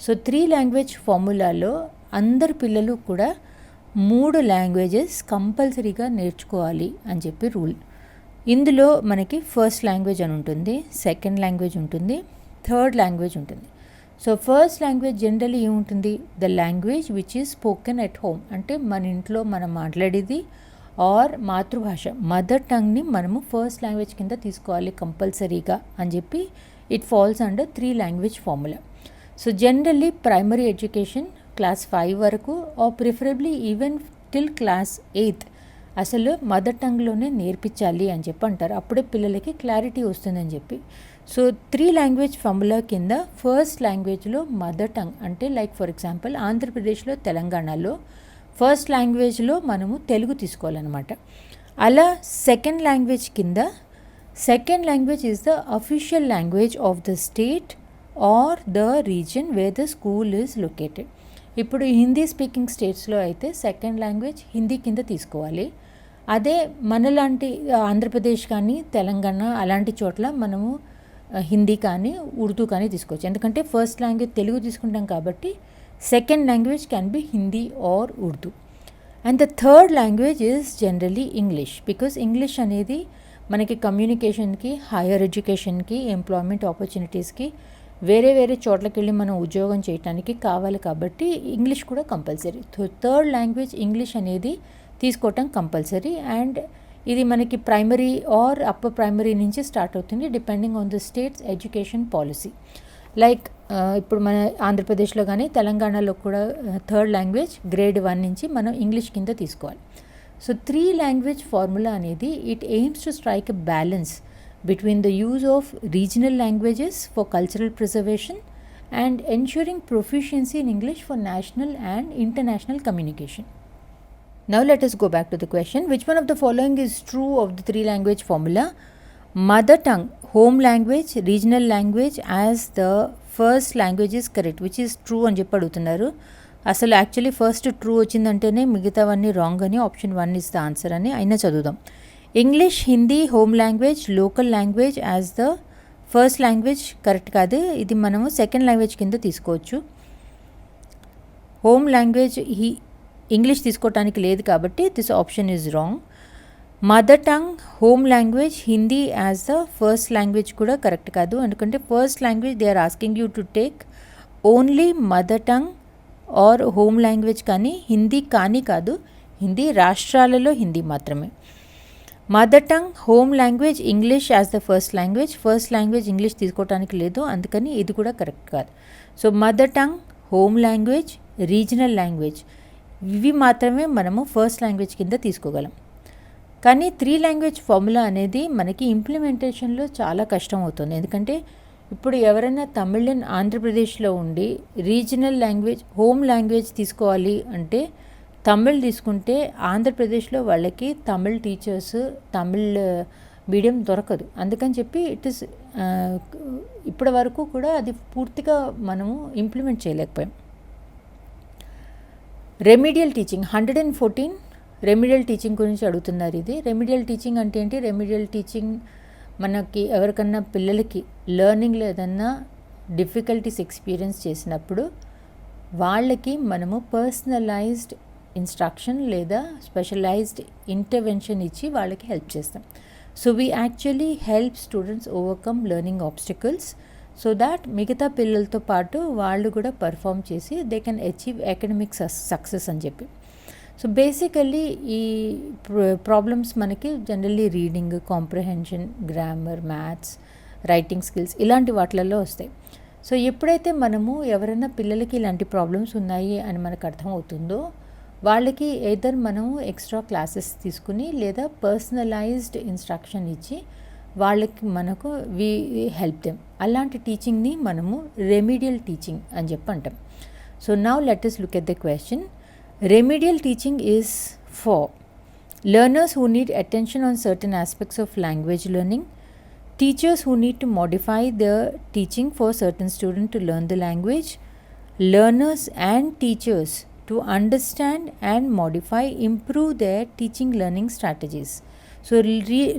సో 3 లాంగ్వేజ్ ఫార్ములాలో అందరు పిల్లలు కూడా 3 లాంగ్వేజెస్ కంపల్సరీగా నేర్చుకోవాలి అని చెప్పి రూల్. ఇందులో మనకి ఫస్ట్ లాంగ్వేజ్ అని ఉంటుంది, సెకండ్ లాంగ్వేజ్ ఉంటుంది, థర్డ్ లాంగ్వేజ్ ఉంటుంది. సో ఫస్ట్ లాంగ్వేజ్ జనరల్లీ ఏముంటుంది, the language which is spoken at home, అంటే మన ఇంట్లో మనం మాట్లాడేది ఆర్ మాతృభాష మదర్ టంగ్ని మనము ఫస్ట్ లాంగ్వేజ్ కింద తీసుకోవాలి కంపల్సరీగా అని చెప్పి it falls under 3 language formula. So generally primary education class 5 వరకు or preferably even till class 8 అసలు మదర్ టంగ్లోనే నేర్పించాలి అని చెప్పి అంటారు. అప్పుడే పిల్లలకి క్లారిటీ వస్తుందని చెప్పి. సో 3 లాంగ్వేజ్ ఫార్ములా కింద ఫస్ట్ లాంగ్వేజ్లో మదర్ టంగ్ అంటే లైక్ ఫర్ ఎగ్జాంపుల్ ఆంధ్రప్రదేశ్లో, తెలంగాణలో ఫస్ట్ లాంగ్వేజ్లో మనము తెలుగు తీసుకోవాలన్నమాట. అలా సెకండ్ లాంగ్వేజ్ కింద second language is the official language of the state or the reason where the school is located. ఇప్పుడు హిందీ స్పీకింగ్ స్టేట్స్లో అయితే సెకండ్ లాంగ్వేజ్ హిందీ కింద తీసుకోవాలి. అదే మనలాంటి ఆంధ్రప్రదేశ్ కానీ తెలంగాణ అలాంటి చోట్ల మనము హిందీ కానీ ఉర్దూ కానీ తీసుకోవచ్చు. ఎందుకంటే ఫస్ట్ లాంగ్వేజ్ తెలుగు తీసుకుంటాం కాబట్టి second language can be Hindi or Urdu. And the third language is generally English, because English అనేది మనకి కమ్యూనికేషన్కి, హైయర్ ఎడ్యుకేషన్కి, ఎంప్లాయ్మెంట్ ఆపర్చునిటీస్కి, వేరే వేరే చోట్లకి వెళ్ళి మనం ఉద్యోగం చేయడానికి కావాలి కాబట్టి ఇంగ్లీష్ కూడా కంపల్సరీ. థర్డ్ లాంగ్వేజ్ ఇంగ్లీష్ అనేది తీసుకోవటం కంపల్సరీ. అండ్ ఇది మనకి ప్రైమరీ ఆర్ అప్పర్ ప్రైమరీ నుంచి స్టార్ట్ అవుతుంది depending on the states education policy. Like ఇప్పుడు మన ఆంధ్రప్రదేశ్లో కానీ తెలంగాణలో కూడా థర్డ్ లాంగ్వేజ్ గ్రేడ్ 1 నుంచి మనం ఇంగ్లీష్ కింద తీసుకోవాలి. సో 3 లాంగ్వేజ్ ఫార్ములా అనేది it AIIMS to strike a balance between the use of regional languages for cultural preservation and ensuring proficiency in English for national and international communication. Now let us go back to the question. Which one of the following is true of the 3 language formula? Mother tongue, home language, regional language as the first language is correct. Which is true అని చెప్పి అడుగుతున్నారు. అసలు actually first true వచ్చిందంటేనే మిగతావన్నీ wrong అని option 1 is the answer అని అయినా చదువుదాం. English, Hindi, home language, local language as the first language correct కాదు. ఇది మనము సెకండ్ లాంగ్వేజ్ కింద తీసుకోవచ్చు. హోమ్ లాంగ్వేజ్ ఇంగ్లీష్ తీసుకోవటానికి లేదు కాబట్టి this option is wrong. Mother tongue, home language, Hindi as the first language కూడా కరెక్ట్ కాదు. ఎందుకంటే first language they are asking you to take only mother tongue or home language కానీ హిందీ కానీ కాదు. హిందీ రాష్ట్రాలలో హిందీ మాత్రమే. Mother tongue, home language, English as the first language English తీసుకోవటానికి లేదు, అందుకని ఇది కూడా కరెక్ట్ కాదు. So mother tongue, home language, regional language ఇవి మాత్రమే మనము ఫస్ట్ లాంగ్వేజ్ కింద తీసుకోగలం. కానీ 3 లాంగ్వేజ్ ఫార్ములా అనేది మనకి ఇంప్లిమెంటేషన్లో చాలా కష్టం అవుతుంది. ఎందుకంటే ఇప్పుడు ఎవరైనా తమిళన్ ఆంధ్రప్రదేశ్లో ఉండి రీజనల్ లాంగ్వేజ్, హోమ్ లాంగ్వేజ్ తీసుకోవాలి అంటే తమిళ్ తీసుకుంటే ఆంధ్రప్రదేశ్లో వాళ్ళకి తమిళ్ టీచర్స్, తమిళ్ మీడియం దొరకదు. అందుకని చెప్పి ఇట్ ఇస్ ఇప్పటి వరకు కూడా అది పూర్తిగా మనము ఇంప్లిమెంట్ చేయలేకపోయాం. రెమిడియల్ టీచింగ్ 114 రెమిడియల్ టీచింగ్ గురించి అడుగుతున్నారు. ఇది రెమిడియల్ టీచింగ్ అంటే ఏంటి? రెమిడియల్ టీచింగ్ మనకి ఎవరికన్నా పిల్లలకి లెర్నింగ్లో ఏదన్నా డిఫికల్టీస్ ఎక్స్పీరియన్స్ చేసినప్పుడు వాళ్ళకి మనము పర్సనలైజ్డ్ ఇన్స్ట్రక్షన్ లేదా స్పెషలైజ్డ్ ఇంటర్వెన్షన్ ఇచ్చి వాళ్ళకి హెల్ప్ చేస్తాం. So we actually help students overcome learning obstacles so that మిగతా పిల్లలతో పాటు వాళ్ళు కూడా పర్ఫామ్ చేసి they can achieve academic success అని చెప్పి. సో బేసికల్లీ ఈ ప్రాబ్లమ్స్ మనకి generally reading, comprehension, grammar, maths, writing skills ఇలాంటి వాటిలలో వస్తాయి. సో ఎప్పుడైతే మనము ఎవరైనా పిల్లలకి ఇలాంటి ప్రాబ్లమ్స్ ఉన్నాయి అని మనకు అర్థమవుతుందో వాళ్ళకి ఎయిదర్ మనము ఎక్స్ట్రా క్లాసెస్ తీసుకుని లేదా పర్సనలైజ్డ్ ఇన్స్ట్రక్షన్ ఇచ్చి వాళ్ళకి మనకు వి హెల్ప్ దెమ్. అలాంటి టీచింగ్ని మనము రెమిడియల్ టీచింగ్ అని చెప్పి అంటాం. So now let us look at the question. Remedial teaching is for learners who need attention on certain aspects of language learning, teachers who need to modify their teaching for certain students to learn the language, learners and teachers to understand and modify, improve their teaching learning strategies. So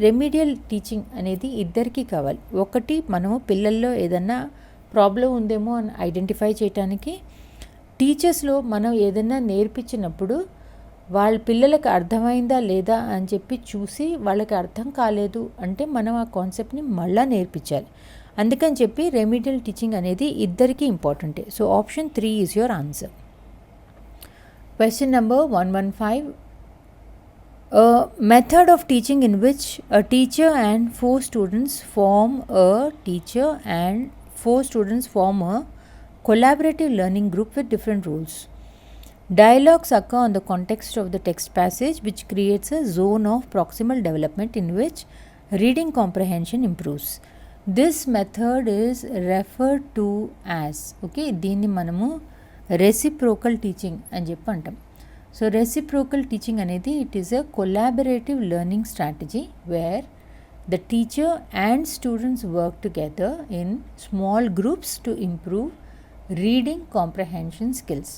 remedial teaching అనేది ఇద్దరికీ కావాలి. ఒకటి మనము పిల్లల్లో ఏదన్నా problem ఉందేమో అని identify చేయడానికి, టీచర్స్లో మనం ఏదన్నా నేర్పించినప్పుడు వాళ్ళ పిల్లలకు అర్థమైందా లేదా అని చెప్పి చూసి వాళ్ళకి అర్థం కాలేదు అంటే మనం ఆ కాన్సెప్ట్ని మళ్ళీ నేర్పించాలి. అందుకని చెప్పి రెమిడియల్ టీచింగ్ అనేది ఇద్దరికీ ఇంపార్టెంటే. So option 3 is your answer. Question number 115. A method of teaching in which a teacher and 4 students form a collaborative learning group with different rules. Dialogues occur on the context of the text passage, which creates a zone of proximal development in which reading comprehension improves. This method is referred to as, okay, దీన్ని మనము reciprocal teaching అని చెప్పి అంటాం. So reciprocal teaching అనేది it is a collaborative learning strategy where the teacher and students work together in small groups to improve reading comprehension skills.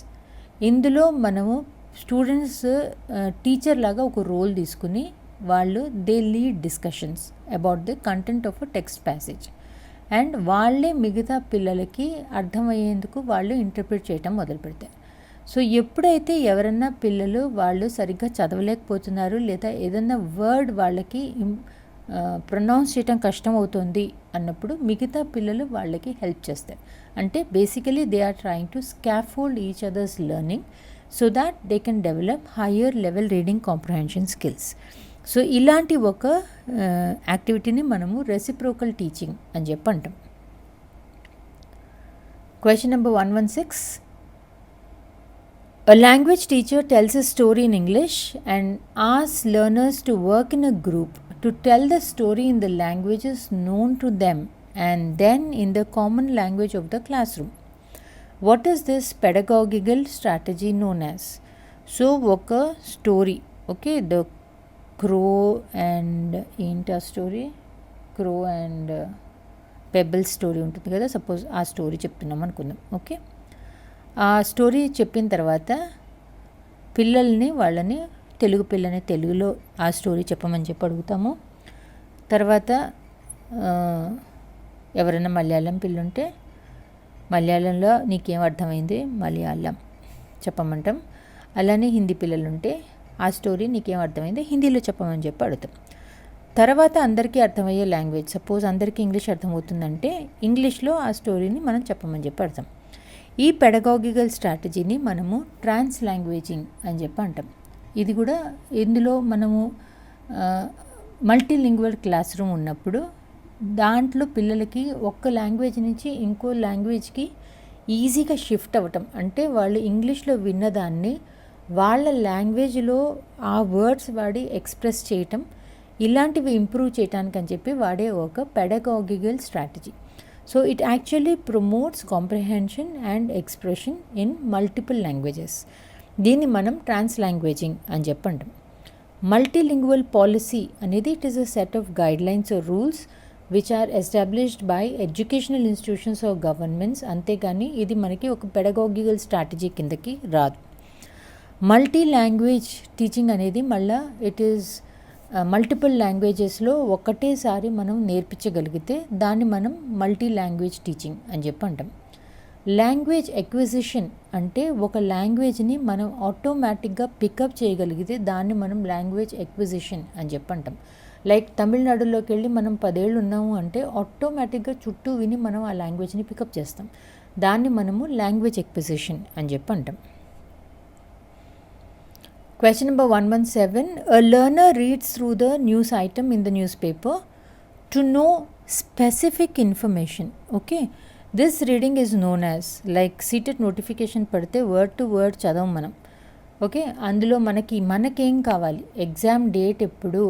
ఇందులో మనము students teacher లాగా ఒక రోల్ తీసుకుని వాళ్ళు they lead discussions about the content of a text passage and వాళ్ళే మిగతా పిల్లలకి అర్థమయ్యేందుకు వాళ్ళు ఇంటర్ప్రిట్ చేయటం మొదలు పెడతారు. సో ఎప్పుడైతే ఎవరన్నా పిల్లలు వాళ్ళు సరిగ్గా చదవలేకపోతున్నారు లేదా ఏదన్నా వర్డ్ వాళ్ళకి ప్రొనౌన్స్ చేయటం కష్టం అవుతుంది అన్నప్పుడు మిగతా పిల్లలు వాళ్ళకి హెల్ప్ చేస్తారు. అంటే basically they are trying to scaffold each others learning so that they can develop higher level reading comprehension skills. So ఇలాంటి ఒక యాక్టివిటీని మనము రెసిప్రోకల్ టీచింగ్ అని చెప్పి అంటాం. Question number 116. A language teacher tells a story in English and asks learners to work in a group to tell the story in the languages known to them and then in the common language of the classroom. What is this pedagogical strategy known as? So, ఒక story, okay, the crow and ఏంటి ఆ story, crow and pebble story ఉంటుంది కదా, suppose ఆ story చెప్తున్నాం అనుకుందాం. Okay, ఆ story చెప్పిన తర్వాత వాళ్ళని తెలుగు పిల్లని తెలుగులో ఆ స్టోరీ చెప్పమని చెప్పి అడుగుతాము. తర్వాత ఎవరైనా మలయాళం పిల్లుంటే మలయాళంలో నీకేం అర్థమైంది మలయాళం చెప్పమంటాం. అలానే హిందీ పిల్లలుంటే ఆ స్టోరీ నీకేం అర్థమైంది హిందీలో చెప్పమని చెప్పి అడుగుతాం. తర్వాత అందరికీ అర్థమయ్యే లాంగ్వేజ్, సపోజ్ అందరికీ ఇంగ్లీష్ అర్థమవుతుందంటే ఇంగ్లీష్లో ఆ స్టోరీని మనం చెప్పమని చెప్పి అడుగుతాం. ఈ పెడగాగికల్ స్ట్రాటజీని మనము ట్రాన్స్ లాంగ్వేజింగ్ అని చెప్పి అంటాం. ఇది కూడా ఇందులో మనము మల్టీలింగ్వల్ క్లాస్ రూమ్ ఉన్నప్పుడు దాంట్లో పిల్లలకి ఒక్క లాంగ్వేజ్ నుంచి ఇంకో లాంగ్వేజ్కి ఈజీగా షిఫ్ట్ అవ్వటం, అంటే వాళ్ళు ఇంగ్లీష్లో విన్నదాన్ని వాళ్ళ లాంగ్వేజ్లో ఆ వర్డ్స్ వాడి ఎక్స్ప్రెస్ చేయటం, ఇలాంటివి ఇంప్రూవ్ చేయటానికి అని చెప్పి వాడే ఒక పెడగాగికల్ strategy. So it actually promotes comprehension and expression in multiple languages. దీన్ని మనం ట్రాన్స్ లాంగ్వేజింగ్ అని చెప్పంటాం. మల్టీలింగ్వల్ పాలసీ అనేది it is a set of guidelines or rules which are established by educational institutions or governments. అంతేగాని ఇది మనకి ఒక పెడగాగికల్ strategy కిందకి రాదు. మల్టీ లాంగ్వేజ్ టీచింగ్ అనేది మళ్ళీ ఇట్ ఈస్ మల్టిపుల్ లాంగ్వేజెస్లో ఒకటేసారి మనం నేర్పించగలిగితే దాన్ని మనం మల్టీ లాంగ్వేజ్ టీచింగ్ అని చెప్పి అంటాం. లాంగ్వేజ్ ఎక్విజిషన్ అంటే ఒక లాంగ్వేజ్ని మనం ఆటోమేటిక్గా పికప్ చేయగలిగితే దాన్ని మనం లాంగ్వేజ్ ఎక్విజిషన్ అని చెప్పి అంటాం. లైక్ తమిళనాడులోకి వెళ్ళి మనం 10 ఏళ్ళు ఉన్నాము అంటే ఆటోమేటిక్గా చుట్టూ విని మనం ఆ లాంగ్వేజ్ని పికప్ చేస్తాం. దాన్ని మనము లాంగ్వేజ్ ఎక్విజిషన్ అని చెప్పి అంటాం. Question number 117. A learner reads through the news item in the newspaper to know specific information. Okay. This reading is known as, like seated notification పడితే వర్డ్ టు వర్డ్ చదవం మనం. Okay, అందులో మనకేం కావాలి, exam date ఎప్పుడు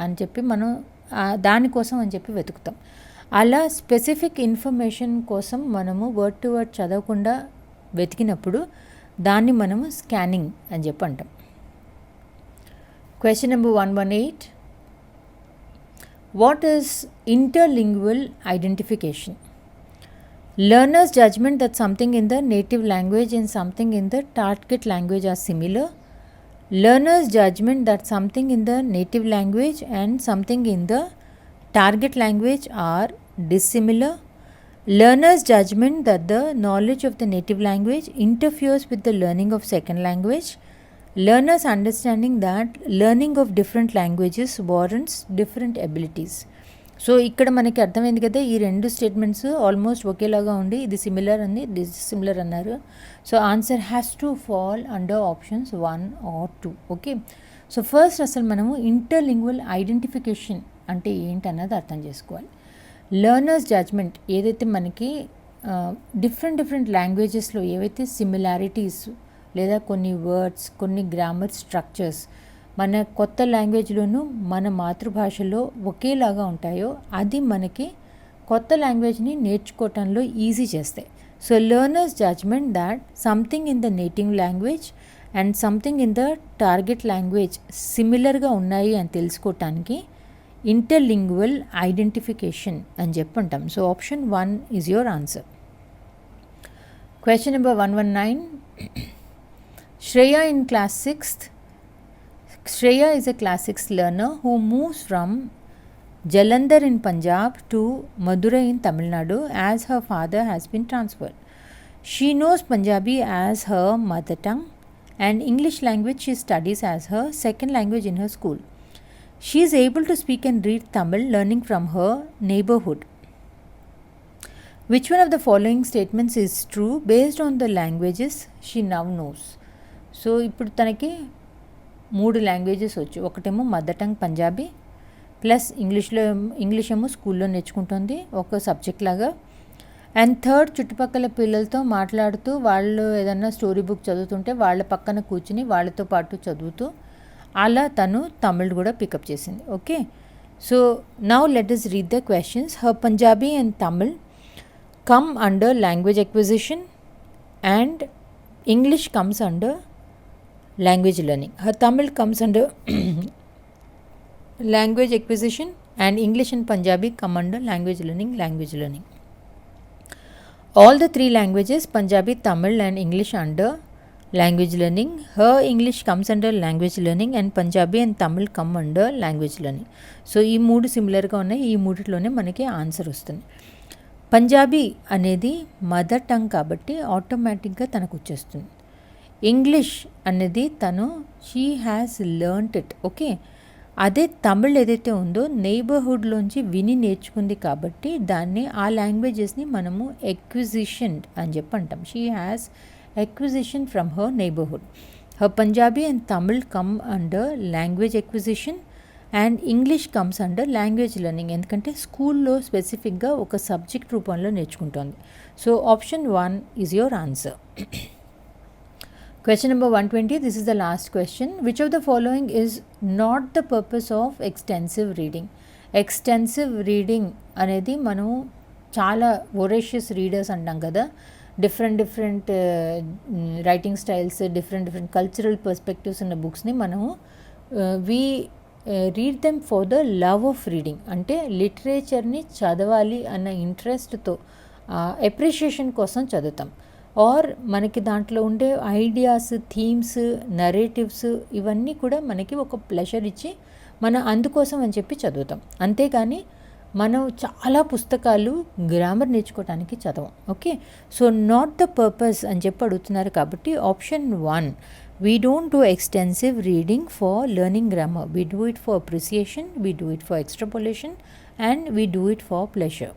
అని చెప్పి మనం దానికోసం అని చెప్పి వెతుకుతాం. అలా స్పెసిఫిక్ ఇన్ఫర్మేషన్ కోసం మనము వర్డ్ టు వర్డ్ చదవకుండా వెతికినప్పుడు దాన్ని మనము స్కానింగ్ అని చెప్పి అంటాం. Question number 118. What is interlingual identification? Learner's judgment that something in the native language and something in the target language are similar. Learner's judgment that something in the native language and something in the target language are dissimilar. Learner's judgment that the knowledge of the native language interferes with the learning of second language. Learner's understanding that learning of different languages warrants different abilities. So ఇక్కడ మనకి అర్థమైంది కదా, ఈ రెండు statements almost ఒకేలాగా ఉండి ఇది similar అని డిసిమిలర్ అన్నారు. So answer has to fall under options 1 or 2. Okay, so first అసలు మనము ఇంటర్లింగ్వల్ ఐడెంటిఫికేషన్ అంటే ఏంటన్నది అర్థం చేసుకోవాలి. లెర్నర్స్ జడ్జ్మెంట్ ఏదైతే మనకి డిఫరెంట్ లాంగ్వేజెస్లో ఏవైతే సిమిలారిటీస్ లేదా కొన్ని వర్డ్స్, కొన్ని గ్రామర్ స్ట్రక్చర్స్ మన కొత్త లాంగ్వేజ్లోనూ మన మాతృభాషలో ఒకేలాగా ఉంటాయో అది మనకి కొత్త లాంగ్వేజ్ని నేర్చుకోవటంలో ఈజీ చేస్తాయి. So learners judgement that something in the native language and something in the target language సిమిలర్గా ఉన్నాయి అని తెలుసుకోవటానికి ఇంటర్లింగ్వల్ ఐడెంటిఫికేషన్ అని చెప్పుంటాం. So option 1 is your answer. Question number 119. Shreya in class 6th. Shreya is a class 6 learner who moves from Jalandhar in Punjab to Madurai in Tamil Nadu as her father has been transferred. She knows Punjabi as her mother tongue and English language she studies as her second language in her school. She is able to speak and read Tamil learning from her neighborhood. Which one of the following statements is true based on the languages she now knows? So ఇప్పుడు తనకి 3 languages వచ్చు. ఒకటేమో mother tongue Punjabi plus English ఏమో స్కూల్లో నేర్చుకుంటుంది ఒక subject లాగా. And third, చుట్టుపక్కల పిల్లలతో మాట్లాడుతూ వాళ్ళు ఏదన్నా స్టోరీ బుక్ చదువుతుంటే వాళ్ళ పక్కన కూర్చుని వాళ్ళతో పాటు చదువుతూ అలా తను తమిళ్ కూడా పికప్ చేసింది. Okay, so now let us read the questions. Her Punjabi and Tamil come under language acquisition and English comes under language learning. Her Tamil comes under language acquisition and English and Punjabi come under language learning. All the 3 languages, Punjabi, Tamil and English, under language learning. Her English comes under language learning and Punjabi and Tamil come under language learning. So ఈ 3 సిమిలర్గా ఉన్నాయి. ఈ 3లోనే మనకి answer వస్తుంది. పంజాబీ అనేది mother tongue కాబట్టి ఆటోమేటిక్గా తనకు వచ్చేస్తుంది. ఇంగ్లీష్ అనేది తను she has learned it. Okay, అదే తమిళ్ ఏదైతే ఉందో నైబర్హుడ్లోంచి విని నేర్చుకుంది కాబట్టి దాన్ని ఆ లాంగ్వేజెస్ని మనము ఎక్విజిషన్ అని చెప్పి అంటాం. She has acquisition from her neighbourhood. Her Punjabi and Tamil come under language acquisition and English comes under language learning. ఎందుకంటే స్కూల్లో స్పెసిఫిక్గా ఒక సబ్జెక్ట్ రూపంలో నేర్చుకుంటోంది. So option 1 is your answer. Question number 120. This is the last question. Which of the following is not the purpose of extensive reading? Extensive reading అనేది మనం చాలా voracious readers అంటాం కదా. Different writing styles, different cultural perspectives ఉన్న బుక్స్ని మనము we read them for the love of reading. అంటే లిటరేచర్ని చదవాలి అన్న ఇంట్రెస్ట్తో అప్రిషియేషన్ కోసం చదువుతాం. ఆర్ మనకి దాంట్లో ఉండే ఐడియాస్, థీమ్స్, నరేటివ్స్ ఇవన్నీ కూడా మనకి ఒక ప్లెజర్ ఇచ్చి మనం అందుకోసం అని చెప్పి చదువుతాం. అంతేగాని మనం చాలా పుస్తకాలు గ్రామర్ నేర్చుకోవడానికి చదవం. Okay, so not the purpose అని చెప్పి అడుగుతున్నారు కాబట్టి option 1, we don't do extensive reading for learning grammar. We do it for appreciation, we do it for extrapolation and we do it for pleasure.